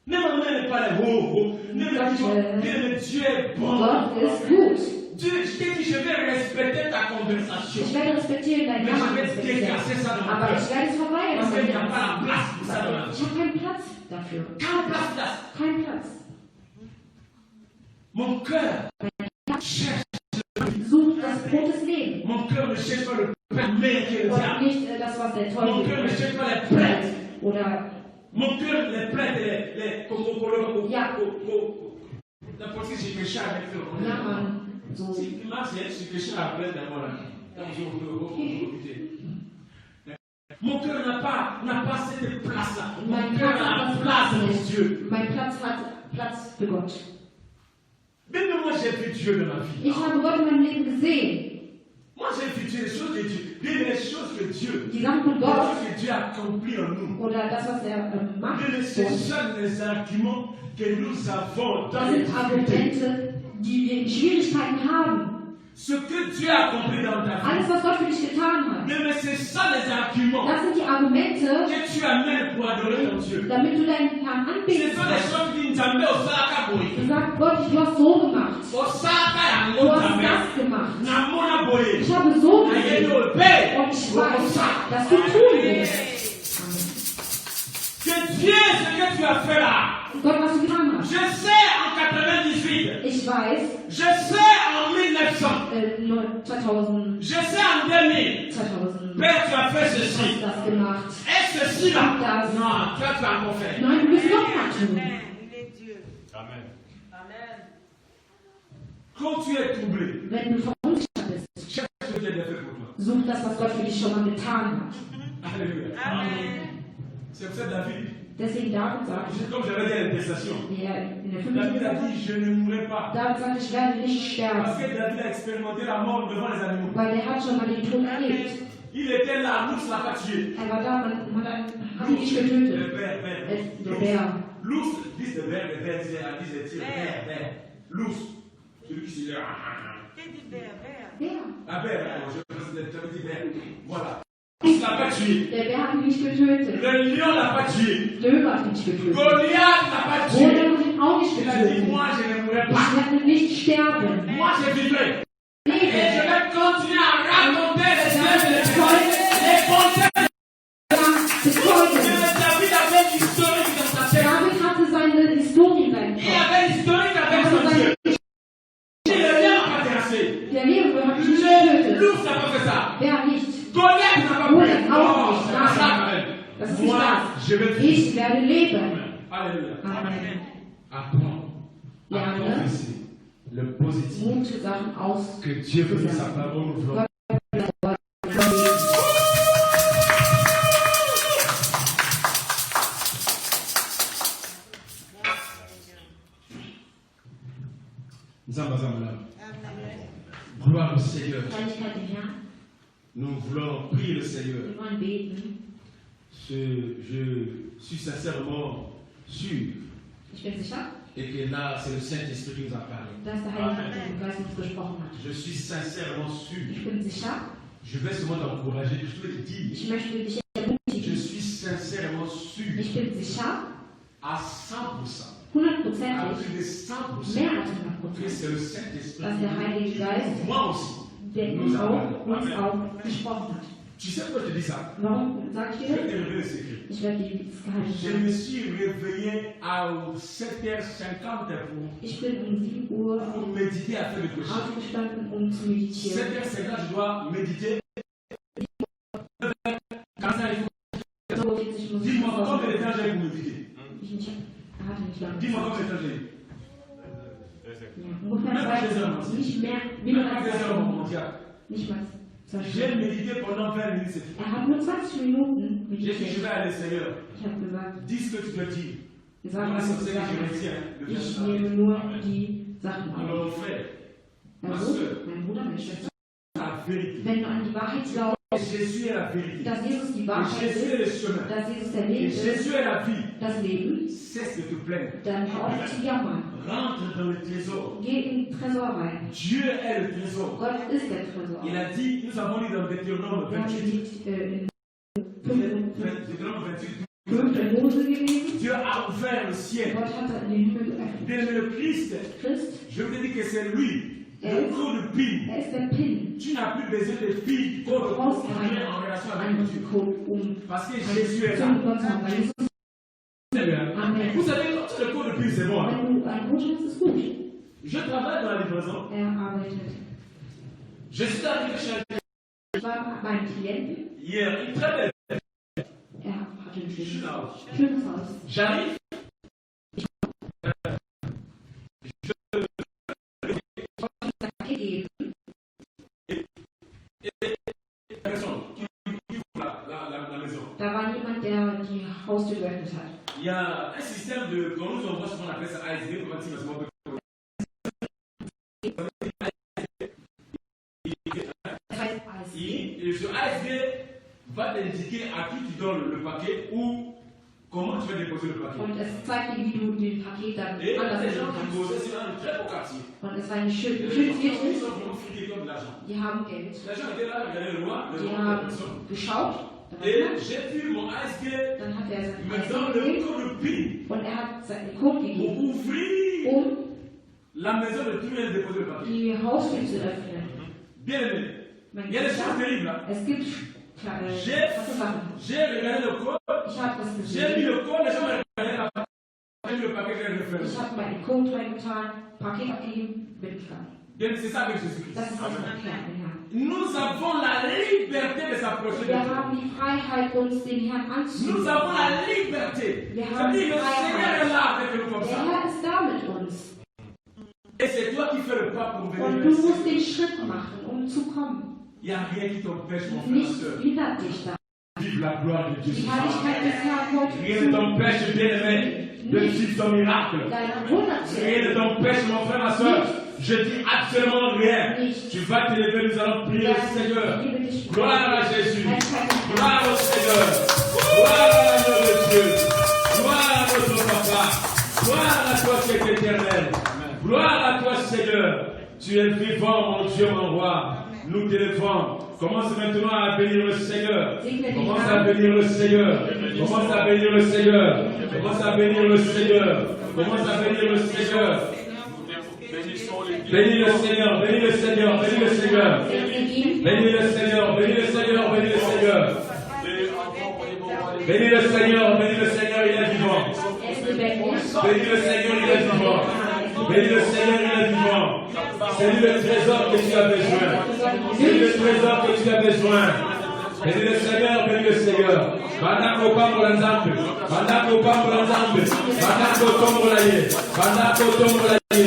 Speaker 1: Ne m'emmène pas les hauts. Ne me dis pas, mais Dieu est bon.
Speaker 2: Gott ist gut.
Speaker 1: Dieu, je t'ai dit, je vais respecter ta conversation.
Speaker 2: Ich werde respektieren dein
Speaker 1: Mais je
Speaker 2: Namen
Speaker 1: vais
Speaker 2: respektieren.
Speaker 1: décasser ça dans mon
Speaker 2: Aber
Speaker 1: cœur.
Speaker 2: ich werde es verweigern.
Speaker 1: Parce
Speaker 2: in
Speaker 1: qu'il n'y a
Speaker 2: meinem
Speaker 1: pas la
Speaker 2: Herzen.
Speaker 1: place pour ça dans la vie.
Speaker 2: Ich habe keinen Platz dafür.
Speaker 1: Quand place, place.
Speaker 2: Kein Platz.
Speaker 1: Mon cœur cherche.
Speaker 2: Such das Brot des Lebens.
Speaker 1: Mon cœur ne cherche pas le pain, mais qui est le
Speaker 2: Und
Speaker 1: diable.
Speaker 2: nicht das, was der
Speaker 1: Mon cœur ne
Speaker 2: Teufel
Speaker 1: cherche pas les prêtres.
Speaker 2: oder
Speaker 1: Mon cœur, les prêtres, les
Speaker 2: Ja.
Speaker 1: n'importe qui, j'ai péché avec eux.
Speaker 2: jammern. So.
Speaker 1: Si tu marches, j'ai péché après d'abord là. Quand je vais profiter. Mon cœur n'a pas cette place-là. Mon
Speaker 2: Mein
Speaker 1: cœur
Speaker 2: Herz
Speaker 1: a
Speaker 2: hat
Speaker 1: la
Speaker 2: das
Speaker 1: place
Speaker 2: Platz
Speaker 1: pour
Speaker 2: nicht.
Speaker 1: Dieu.
Speaker 2: Mein Platz hat Platz für Gott.
Speaker 1: Même moi, j'ai vu Dieu dans ma vie.
Speaker 2: Ich habe Gott in meinem Leben gesehen.
Speaker 1: Moi, j'ai vu Dieu, les choses de Dieu. Bien les choses que Dieu,
Speaker 2: Die Sachen von
Speaker 1: les
Speaker 2: Gott
Speaker 1: choses que Dieu a accomplies en nous.
Speaker 2: oder das, was er macht.
Speaker 1: Bien, ce sont les arguments que nous avons dans
Speaker 2: Das
Speaker 1: les
Speaker 2: sind
Speaker 1: difficultés.
Speaker 2: Argumente, die wir in Schwierigkeiten haben.
Speaker 1: Ce que Dieu a accompli dans ta vie.
Speaker 2: Alles, was Gott für dich getan hat.
Speaker 1: Mais c'est ça les arguments
Speaker 2: Das sind die Argumente,
Speaker 1: que tu amènes pour adorer ton Dieu.
Speaker 2: damit du deinen Herrn
Speaker 1: Ce
Speaker 2: anbeten
Speaker 1: sont les
Speaker 2: kannst.
Speaker 1: choses qui nous amènent au Salakaboy.
Speaker 2: Du sagst, Gott, du hast so gemacht.
Speaker 1: Au Salaka
Speaker 2: Du hast
Speaker 1: Yango
Speaker 2: das gemacht.
Speaker 1: Namona Boye.
Speaker 2: Ich habe so gesehen.
Speaker 1: Ayeno Be.
Speaker 2: Und ich weiß, dass du tun wirst.
Speaker 1: Que Dieu, ce que tu as fait là.
Speaker 2: Gott, was du getan hast.
Speaker 1: Je sais en 98.
Speaker 2: Ich weiß,
Speaker 1: Je sais en 1900.
Speaker 2: 2000,
Speaker 1: Je sais en 2000.
Speaker 2: 2000
Speaker 1: Père, tu as fait
Speaker 2: hast
Speaker 1: ceci.
Speaker 2: du das gemacht.
Speaker 1: Et ceci là.
Speaker 2: Das.
Speaker 1: Non, toi tu as encore fait.
Speaker 2: Nein, du wirst noch mal tun.
Speaker 3: Il est Dieu.
Speaker 4: Amen.
Speaker 3: Amen.
Speaker 1: Quand tu es troublé,
Speaker 2: Wenn du verunsichert bist,
Speaker 1: cherche ce que Dieu a fait pour toi.
Speaker 2: such das, was Gott für dich schon mal getan hat.
Speaker 1: Alléluia.
Speaker 3: Amen.
Speaker 1: C'est pour ça que David,
Speaker 2: Deswegen David sagt,
Speaker 1: comme j'avais dit à l'intercession,
Speaker 2: in der 5.
Speaker 1: David a dit, je ne mourrai pas.
Speaker 2: David sagt, ich werde nicht
Speaker 1: Parce
Speaker 2: sterben,
Speaker 1: que David a expérimenté la mort devant les animaux.
Speaker 2: weil er hat schon mal den Tod erlebt.
Speaker 1: Il était là, l'ours l'a pas tué.
Speaker 2: Er war da, man hat ihn nicht
Speaker 1: Le
Speaker 2: getötet.
Speaker 1: père,
Speaker 2: Der Bär.
Speaker 1: L'ours, disent le père, disent père. L'ours, celui qui s'est dit,
Speaker 3: Qui dit Bert?
Speaker 2: Bär.
Speaker 1: ah, père, j'avais dit père. Voilà. L'ours l'a pas tué.
Speaker 2: Der Bär hat ihn nicht getötet.
Speaker 1: Le lion l'a pas tué.
Speaker 2: Löwe hat ihn nicht getötet.
Speaker 1: Goliath l'a pas tué.
Speaker 2: Goliath hat ihn auch nicht
Speaker 1: Il a dit,
Speaker 2: getötet.
Speaker 1: moi, je ne mourrai
Speaker 2: Ich
Speaker 1: pas.
Speaker 2: werde nicht sterben.
Speaker 1: Moi, je vivrai. Et je
Speaker 2: Lebe.
Speaker 1: vais continuer à raconter les œuvres de Dieu. Les conseils
Speaker 2: Des Teufels.
Speaker 1: de David avait l'historique dans sa tête.
Speaker 2: David hatte seine Historie in seinem
Speaker 1: Il
Speaker 2: Kopf.
Speaker 1: avait l'historique avec son Dieu. Et le lion n'a pas terrassé.
Speaker 2: Der Löwe hat ihn nicht getötet.
Speaker 1: L'ours n'a pas fait ça.
Speaker 2: Wer nicht?
Speaker 1: Goliath n'a pas
Speaker 2: Goliath
Speaker 1: fait
Speaker 2: auch nicht.
Speaker 1: c'est pas ça quand même.
Speaker 2: Das ist nicht
Speaker 1: Moi,
Speaker 2: wahr.
Speaker 1: je vais vivre.
Speaker 2: Ich werde leben.
Speaker 1: Alléluia.
Speaker 2: Amen.
Speaker 1: Apprends à
Speaker 2: Lerne
Speaker 1: confesser le positif
Speaker 2: gute Sachen aus.
Speaker 1: que Dieu veut de sa parole nous voulons. Gloire au Seigneur.
Speaker 2: Herrlichkeit dem Herrn.
Speaker 1: Nous voulons prier le Seigneur.
Speaker 2: Wir wollen beten.
Speaker 1: Je suis sincèrement sûr
Speaker 2: Ich bin sicher,
Speaker 1: et que là, c'est le Saint-Esprit qui nous a parlé.
Speaker 2: dass der Heilige Geist uns gesprochen hat.
Speaker 1: Je suis sincèrement sûr.
Speaker 2: Ich bin sicher,
Speaker 1: Je vais seulement t'encourager, je vais te dire.
Speaker 2: ich möchte dich
Speaker 1: Je
Speaker 2: ermutigen.
Speaker 1: suis sincèrement sûr
Speaker 2: Ich bin sicher,
Speaker 1: à 100%, à
Speaker 2: 100%,
Speaker 1: plus de 100%,
Speaker 2: mehr als
Speaker 1: que
Speaker 2: 100%,
Speaker 1: c'est le Saint-Esprit
Speaker 2: dass der Heilige Geist,
Speaker 1: moi aussi.
Speaker 2: der uns auch gesprochen hat.
Speaker 1: Tu sais pourquoi je te dis ça?
Speaker 2: Warum sage ich
Speaker 1: Je vais
Speaker 2: dir
Speaker 1: te révéler le secret.
Speaker 2: das? Ich werde dir das Geheimnis
Speaker 1: Je
Speaker 2: sagen.
Speaker 1: me suis réveillé à 7h50
Speaker 2: Ich bin um 7 Uhr
Speaker 1: pour méditer afin de prêcher.
Speaker 2: aufgestanden, zu meditieren.
Speaker 1: 7h50, je dois méditer. Quand ça arrive,
Speaker 2: So, ich muss
Speaker 1: dis-moi combien de temps j'ai pour méditer.
Speaker 2: Er hatte nicht lange.
Speaker 1: Dis-moi combien de temps j'ai.
Speaker 2: Ja, ungefähr 2 Stunden. Nicht mehr, weniger
Speaker 1: Même pas
Speaker 2: als
Speaker 1: 2
Speaker 2: 2
Speaker 1: heures au
Speaker 2: Stunden.
Speaker 1: mondial.
Speaker 2: Nicht mal 2
Speaker 1: J'ai
Speaker 2: Stunden.
Speaker 1: médité pendant 20 minutes. c'est tout.
Speaker 2: Er hat nur 20 Minuten
Speaker 1: J'ai dit, je
Speaker 2: meditiert.
Speaker 1: vais aller, Seigneur.
Speaker 2: Ich habe gesagt,
Speaker 1: Dis ce que tu dois dire.
Speaker 2: sag
Speaker 1: Moi,
Speaker 2: mal,
Speaker 1: c'est
Speaker 2: was
Speaker 1: ce
Speaker 2: du
Speaker 1: que je
Speaker 2: sagen
Speaker 1: retiens.
Speaker 2: willst.
Speaker 1: Le
Speaker 2: Ich
Speaker 1: faire
Speaker 2: nehme nur die Sachen auf.
Speaker 1: Alors, frère,
Speaker 2: Also, mein Bruder, meine Schwester,
Speaker 1: la vérité.
Speaker 2: wenn du an die Wahrheit glaubst,
Speaker 1: Jésus est la vérité.
Speaker 2: dass Jesus die
Speaker 1: Et
Speaker 2: Wahrheit
Speaker 1: Jésus est
Speaker 2: ist,
Speaker 1: le chemin.
Speaker 2: dass Jesus der
Speaker 1: Et
Speaker 2: Weg ist,
Speaker 1: Jésus est la vie.
Speaker 2: das Leben,
Speaker 1: Cesse de te plaindre.
Speaker 2: dann hör auf zu jammern.
Speaker 1: Rentre dans le trésor.
Speaker 2: Geh in den Tresor rein.
Speaker 1: Dieu est le trésor.
Speaker 2: Gott ist der Tresor.
Speaker 1: Il a dit, nous avons lu dans Deutéronome
Speaker 2: Wir haben
Speaker 1: 28.
Speaker 2: nicht in
Speaker 1: Deutéronome 28.
Speaker 2: 5. Mose gelesen.
Speaker 1: Dieu a ouvert le ciel.
Speaker 2: Gott hat den Himmel geöffnet.
Speaker 1: Bien le Christ,
Speaker 2: Christ,
Speaker 1: je vous ai dit que c'est lui. Le trou de pile.
Speaker 2: er ist der Pin.
Speaker 1: Tu n'as plus besoin de fil
Speaker 2: Du
Speaker 1: pour
Speaker 2: brauchst
Speaker 1: entrer en relation
Speaker 2: keinen
Speaker 1: avec
Speaker 2: anderen
Speaker 1: Dieu.
Speaker 2: Code,
Speaker 1: Parce que Jésus est là.
Speaker 2: zum Gott zu haben. Weil Jesus, Amen.
Speaker 1: Vous savez, quand tu as le code de pile, c'est bon. Hein?
Speaker 2: Wenn du ein Brot hast, ist gut.
Speaker 1: Je travaille dans la livraison.
Speaker 2: Arbeitet.
Speaker 1: Je suis arrivé chez un
Speaker 2: Ich war beim Klienten.
Speaker 1: hier, il traite.
Speaker 2: Hatte ein
Speaker 1: Je suis là.
Speaker 2: schönes Haus.
Speaker 1: J'arrive.
Speaker 2: Gegeben.
Speaker 1: Personne qui ouvre la maison.
Speaker 2: Haustür geöffnet hat.
Speaker 4: Il y a un système de. Quand nous envoie ce qu'on appelle ça ASV, pour dire et ce ASV va t'indiquer à qui tu donnes le paquet ou comment tu vas déposer le paquet.
Speaker 2: Und es zeigt dir, wie du den Paket dann
Speaker 4: Et
Speaker 2: anders
Speaker 4: les gens
Speaker 2: machen
Speaker 4: qui
Speaker 2: kannst.
Speaker 4: posaient, c'est un très beau quartier.
Speaker 2: Und es war ein schönes
Speaker 4: Les
Speaker 2: Viertel.
Speaker 4: gens qui ont friqué comme de l'argent.
Speaker 2: Die haben Geld.
Speaker 4: Les gens étaient là, regardaient le roi, le
Speaker 2: Die
Speaker 4: roi de
Speaker 2: haben
Speaker 4: personne.
Speaker 2: geschaut.
Speaker 4: Et j'ai vu mon ASV
Speaker 2: Dann hat er
Speaker 4: me
Speaker 2: sein
Speaker 4: donne
Speaker 2: Eis
Speaker 4: le
Speaker 2: gegeben
Speaker 4: code PIN
Speaker 2: und er hat seinen Code
Speaker 4: pour
Speaker 2: gegeben,
Speaker 4: ouvrir
Speaker 2: um
Speaker 4: la maison de tout le monde et déposer le paquet.
Speaker 2: die Haustür zu öffnen.
Speaker 4: Bien aimé.
Speaker 2: Mein
Speaker 4: Il y a des choses
Speaker 2: Gott,
Speaker 4: terribles là.
Speaker 2: es gibt krasse Sachen.
Speaker 4: J'ai regardé le code,
Speaker 2: Ich habe das
Speaker 4: j'ai mis
Speaker 2: gesehen.
Speaker 4: le code, les gens me regardaient là. J'ai mis le paquet que j'ai fait.
Speaker 2: Ich habe meinen Code reingetan, Paket abgegeben, bin gegangen.
Speaker 4: Bien, c'est ça avec Jésus-Christ.
Speaker 2: Das ist das Erklärt, den Herrn.
Speaker 4: Nous avons la liberté de s'approcher de
Speaker 2: Wir
Speaker 4: Dieu.
Speaker 2: haben die Freiheit, uns den Herrn
Speaker 4: Nous
Speaker 2: anzunehmen.
Speaker 4: avons la liberté.
Speaker 2: Wir
Speaker 4: Ça
Speaker 2: haben
Speaker 4: dit
Speaker 2: die
Speaker 4: le Seigneur est là avec nous comme
Speaker 2: Der
Speaker 4: ça.
Speaker 2: Herr ist da mit uns.
Speaker 4: Et c'est toi qui fais le pas pour venir.
Speaker 2: Und du musst den Schritt machen, um zu kommen.
Speaker 4: Il n'y a rien qui t'empêche, mon frère, ma
Speaker 2: Nichts
Speaker 4: soeur.
Speaker 2: hindert dich da.
Speaker 4: Vive la gloire de Dieu.
Speaker 2: Die Herrlichkeit des Herrn heute
Speaker 4: Rien ne t'empêche, bien-aimé, de vivre ton miracle.
Speaker 2: deine Wunder zu
Speaker 4: Rien ne t'empêche, mon frère, ma soeur. Je dis absolument rien. Tu vas te lever, nous allons prier au Seigneur. Gloire à Jésus. Gloire au Seigneur. Gloire à l'agneau de Dieu. Gloire à notre Papa. Gloire à toi qui es éternel. Gloire à toi, Seigneur. Tu es vivant, mon Dieu, mon roi. Nous t'élevons. Commence maintenant à bénir le Seigneur. Commence à bénir le Seigneur. Commence à bénir le Seigneur. Commence à bénir le Seigneur. Commence à bénir le Seigneur. Bénis le Seigneur, bénis le Seigneur, bénis le Seigneur. Bénis le Seigneur, bénis le Seigneur, bénis le Seigneur. Bénis le Seigneur, bénis le Seigneur, il est vivant. Bénis le Seigneur, il est vivant. Bénis le Seigneur, il est vivant. C'est lui le trésor que tu as besoin. C'est lui le trésor que tu as besoin. Bénis le Seigneur, bénis le Seigneur. Bandako pambo la nzambe. Bandako pambo la nzambe. Bandako tombo la ye. Bandako tombo la ye.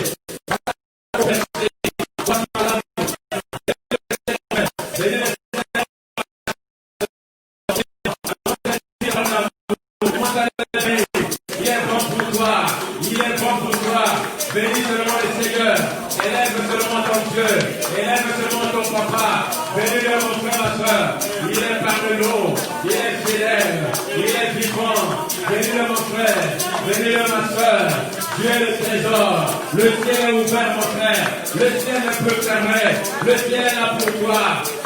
Speaker 4: Il est bon pour toi, il est bon pour toi. Bénis seulement le Seigneur, élève seulement ton Dieu, élève seulement ton papa. Bénis-le mon frère, ma soeur, il est parmi nous, il est fidèle, il est vivant. Bénis-le mon frère, bénis-le ma soeur. Dieu est le trésor, le ciel est ouvert mon frère, le ciel ne peut fermer, le ciel est là pour toi,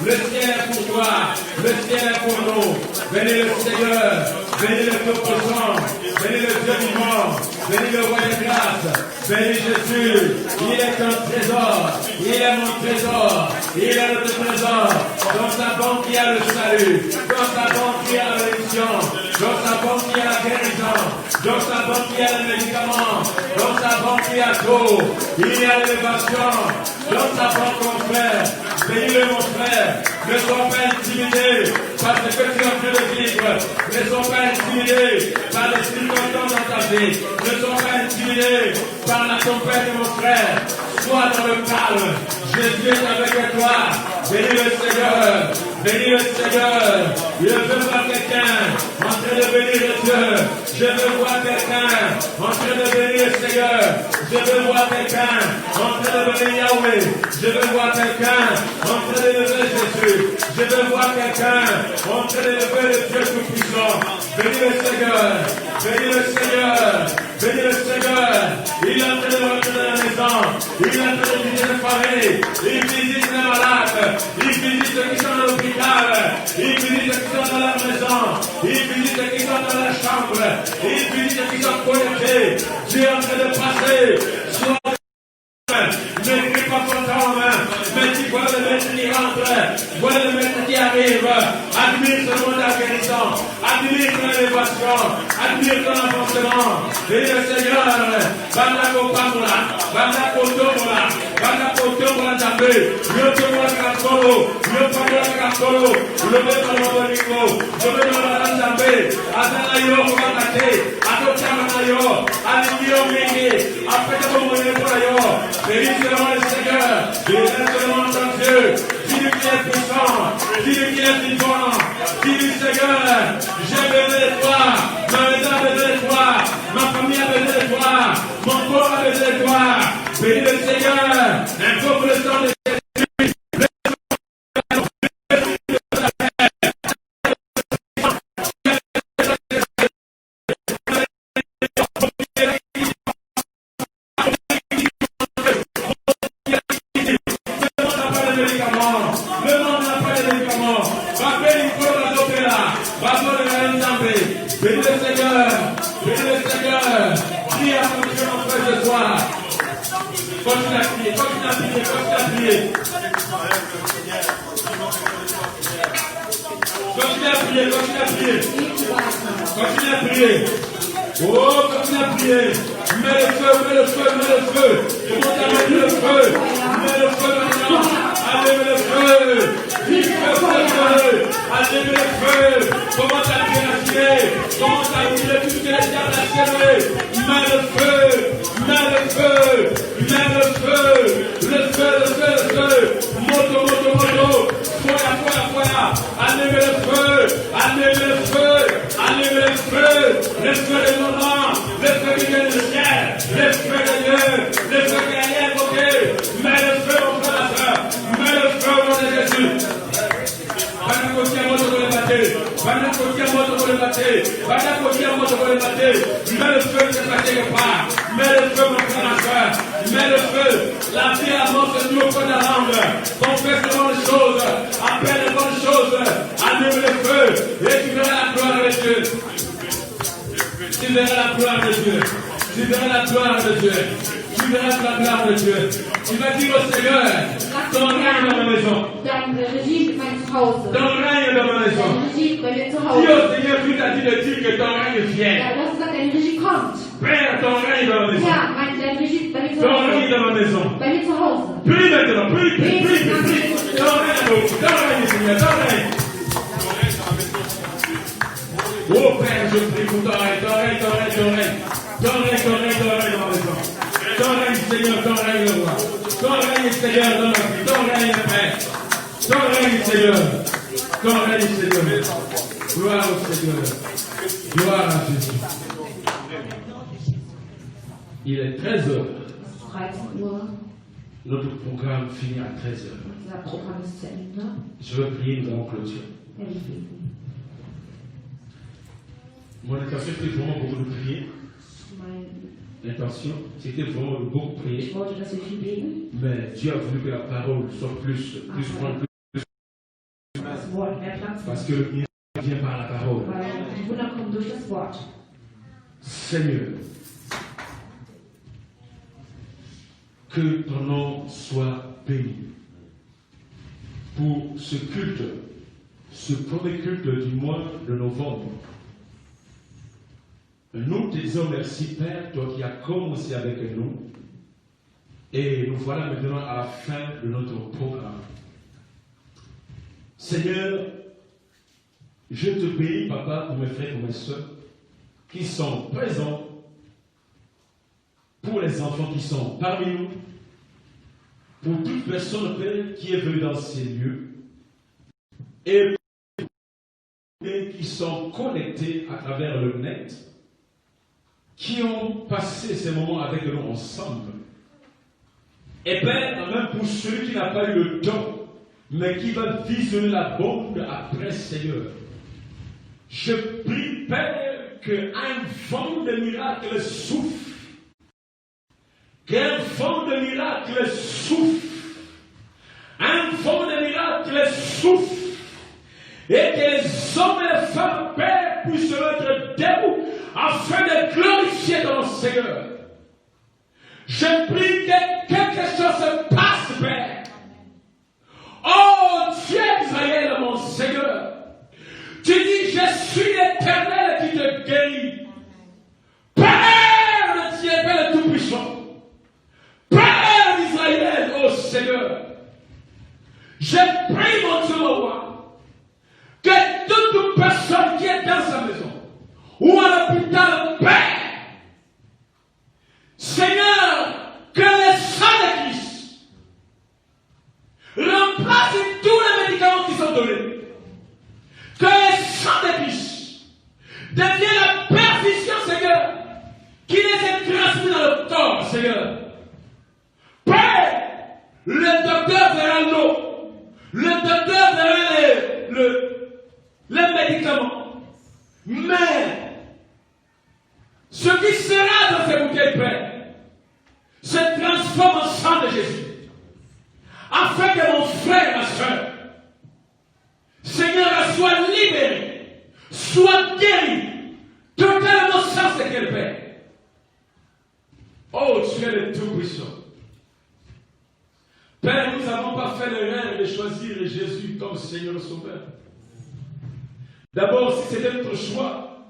Speaker 4: le ciel est pour toi, le ciel est pour nous. Bénis le Seigneur, bénis le Tout-Puissant, bénis le Dieu vivant, bénis le Roi de grâce, bénis Jésus, il est un trésor, il est mon trésor, il est notre trésor, dans sa banque il y a le salut, dans sa banque il y a la bénédiction, dans sa banque il y a la guérison, dans sa banque il y a le médicament, dans sa banque il y a tout, il y a l'élévation, dans sa banque mon frère, bénis-le mon frère, ne sois pas intimidé par ce que tu es en train de vivre, ne sois pas intimidé par les circonstances dans ta vie, ne sois pas intimidé par la tempête de mon frère, sois dans le calme, Jésus est avec toi, bénis le Seigneur, bénis le Seigneur, je veux voir quelqu'un en train de bénir Dieu, je veux voir quelqu'un en train de bénir le Seigneur, je veux voir quelqu'un en train de bénir Yahweh, je veux voir quelqu'un en train de lever Jésus, je veux voir quelqu'un en train de lever le Dieu Tout-Puissant, bénis le Seigneur, bénis le Seigneur, bénis le Seigneur, il est en train de rentrer dans la maison, il est en train de visiter les familles, il visite les malades, il visite ceux qui sont à l'hôpital, il visite ceux qui sont dans leur maison, il visite ceux qui sont dans leur chambre, il visite ceux qui sont connectés, Dieu est en train de passer, soit ne crie pas ton temps, mais tu vois le maître qui rentre, vois le maître qui arrive, admire seulement ta guérison, admire ton élévation, admire ton avancement, et le Seigneur, Bandako Pambola, Bandako Tomola, Bandako Tomola També, Yotomola Kakolo, Yotomola Kakolo, Yotomola Nico, Yotomola També, Atanayo Kakate, Atotamayo, Alikio Miki, Apetamoye Porayo, bénis seulement le Seigneur, bénis seulement ton Dieu, dis-lui qu'il est puissant, dis-lui qu'il est vivant, dis-lui Seigneur, j'ai besoin de toi, Bénis le Seigneur. Invoque le sang de Il est 13 heures.
Speaker 2: 13 Uhr.
Speaker 4: Notre programme finit à 13 heures.
Speaker 2: Unser Programm ist zu Ende.
Speaker 4: Je veux prier, nous allons clôturer. Mon intention était vraiment beaucoup de prier. L'intention, c'était vraiment de beaucoup prier.
Speaker 2: Ich wollte, dass wir viel beten.
Speaker 4: Mais Dieu a voulu que la parole soit plus grande.
Speaker 2: Das Wort mehr Platz.
Speaker 4: Parce que le miracle vient par la parole.
Speaker 2: Weil die Wunder kommen durch das Wort.
Speaker 4: Seigneur, que ton nom soit béni pour ce culte, ce premier culte du mois de novembre. Nous te disons merci Père, toi qui as commencé avec nous, et nous voilà maintenant à la fin de notre programme. Seigneur, je te bénis Papa pour mes frères et mes soeurs qui sont présents, pour les enfants qui sont parmi nous, pour toute personne, Père, qui est venue dans ces lieux, et pour les qui sont connectés à travers le net, qui ont passé ces moments avec nous ensemble. Et Père, même pour celui qui n'a pas eu le temps, mais qui va visionner la bombe après, Seigneur, je prie, Père, qu'un vent de miracle souffle. Qu'un vent de miracle souffle. Un vent de miracle souffle. Et que les hommes et les femmes, Père, puissent être debout afin de glorifier ton Seigneur. Je prie que quelque chose se passe, Père. Oh Dieu d'Israël, mon Seigneur. Tu dis, je suis l'Éternel qui te guérit. Père de Dieu, Père Tout-Puissant. Père d'Israël, oh Seigneur. Je prie, mon Dieu, mon roi, que toute personne qui est dans sa maison ou à l'hôpital, Père, Seigneur, que le sang de Christ remplace tous les médicaments qui sont donnés. Que le sang de Christ devienne la perfusion, Seigneur, qui les est transmis dans le corps, Seigneur.
Speaker 1: Le docteur verra l'eau. Le docteur verra les médicaments. Mais ce qui sera dans ce bouquet de pain se transforme en sang de Jésus. Afin que mon frère et ma soeur, Seigneur, soit libéré, soit guéri, totalement sans ce qu'elle fait. Oh, tu es le Tout-Puissant. Père, nous n'avons pas fait l'erreur de choisir Jésus comme Seigneur Sauveur. D'abord, si c'était notre choix,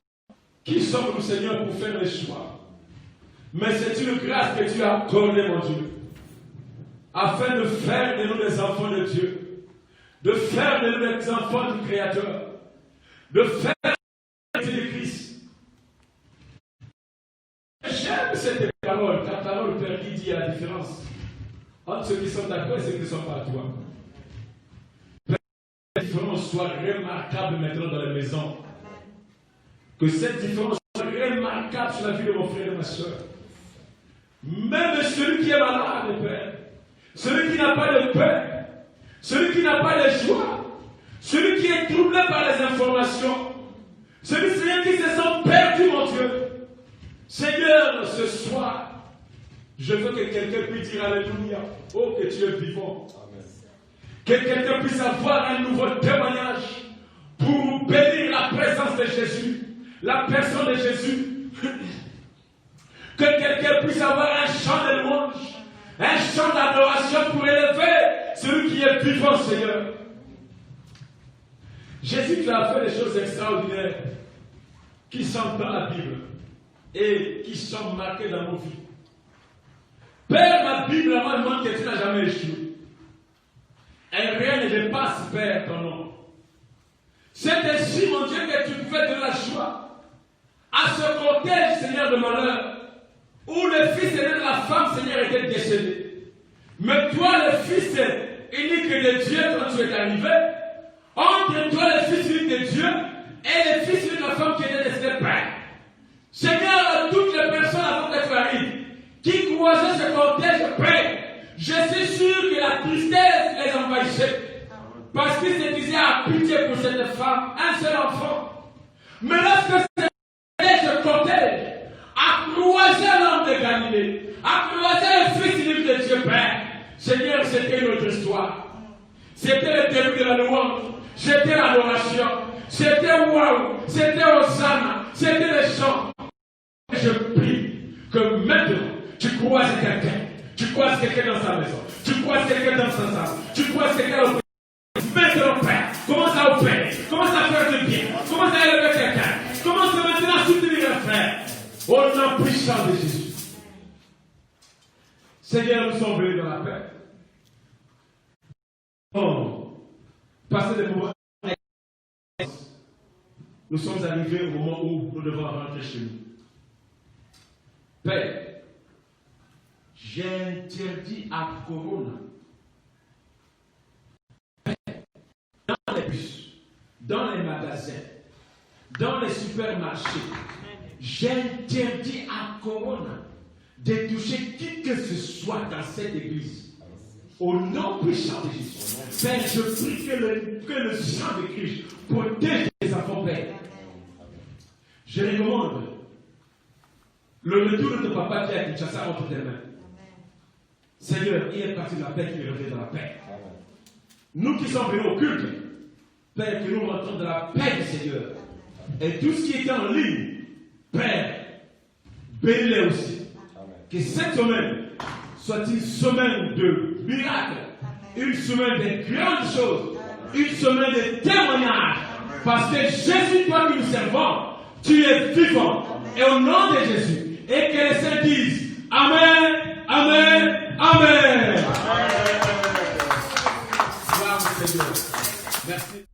Speaker 1: qui sommes-nous, Seigneur, pour faire les choix? Mais c'est une grâce que tu as accordée, mon Dieu, afin de faire de nous des enfants de Dieu, de faire de nous des enfants du Créateur, de faire de Christ. J'aime cette parole, ta parole, Père, qui dit la différence entre ceux qui sont d'accord et ceux qui ne sont pas à toi. Père, que cette différence soit remarquable maintenant dans la maison. Que cette différence soit remarquable sur la vie de mon frère et de ma soeur. Même celui qui est malade, Père, celui qui n'a pas de paix, celui qui n'a pas de joie, celui qui est troublé par les informations, celui qui se sent perdu, mon Dieu. Seigneur, ce soir, je veux que quelqu'un puisse dire Alléluia. Oh, que tu es vivant. Amen. Que quelqu'un puisse avoir un nouveau témoignage pour bénir la présence de Jésus, la personne de Jésus. Que quelqu'un puisse avoir un chant de louange, un chant d'adoration pour élever celui qui est vivant, Seigneur. Jésus, tu as fait des choses extraordinaires qui sont dans la Bible et qui sont marquées dans nos vies. Père, la Bible moi demande que tu n'as jamais échoué. Et rien ne dépasse, Père, ton nom. C'est ainsi, mon Dieu, que tu pouvais donner la joie à ce cortège, Seigneur, de malheur, où le fils aîné de la femme, Seigneur, était décédé. Mais toi, le fils unique de Dieu, quand tu es arrivé, entre toi, le fils unique de Dieu, et le fils unique de la femme qui était décédé, Père. Seigneur, toutes les personnes avant que tu arrives, qui croisaient ce cortège, Père, je suis sûr que la tristesse les envahissait. Parce qu'ils se disaient à pitié pour cette femme, un seul enfant. Mais lorsque ce cortège a croisé l'homme de Galilée, a croisé le fils unique de Dieu, Père, Seigneur, c'était notre histoire. C'était le début de la louange, c'était l'adoration, c'était waouh, c'était Hosanna, c'était le chant. Je prie que maintenant, tu croises quelqu'un. Tu croises quelqu'un dans sa maison. Tu croises quelqu'un dans sa salle. Tu croises quelqu'un au maintenant, Père. Commence à opérer. Commence à faire du bien. Commence à élever quelqu'un. Commence maintenant à soutenir un frère. Au nom puissant de Jésus. Seigneur, nous sommes venus dans la paix. Oh, passer des moments. Nous sommes arrivés au moment où nous devons rentrer chez nous. Père, j'interdis à Corona, dans les bus, dans les magasins, dans les supermarchés, j'interdis à Corona de toucher qui que ce soit dans cette église. Au nom puissant de Jésus. Père, je prie que le sang de Christ protège les enfants, Père. Je recommande le retour de ton papa qui a Kinshasa entre tes mains. Seigneur, il est parti de la paix, qu'il revient dans la paix. Nous qui sommes venus au culte, Père, que nous rentrons dans la paix du Seigneur. Et tout ce qui est en ligne, Père, bénis-les aussi. Que cette semaine soit une semaine de miracles, une semaine de grandes choses, une semaine de témoignages. Parce que Jésus, toi qui nous servons, tu es vivant. Et au nom de Jésus, et que les saints disent Amen, Amen, Amen. Gloire au Seigneur. Merci.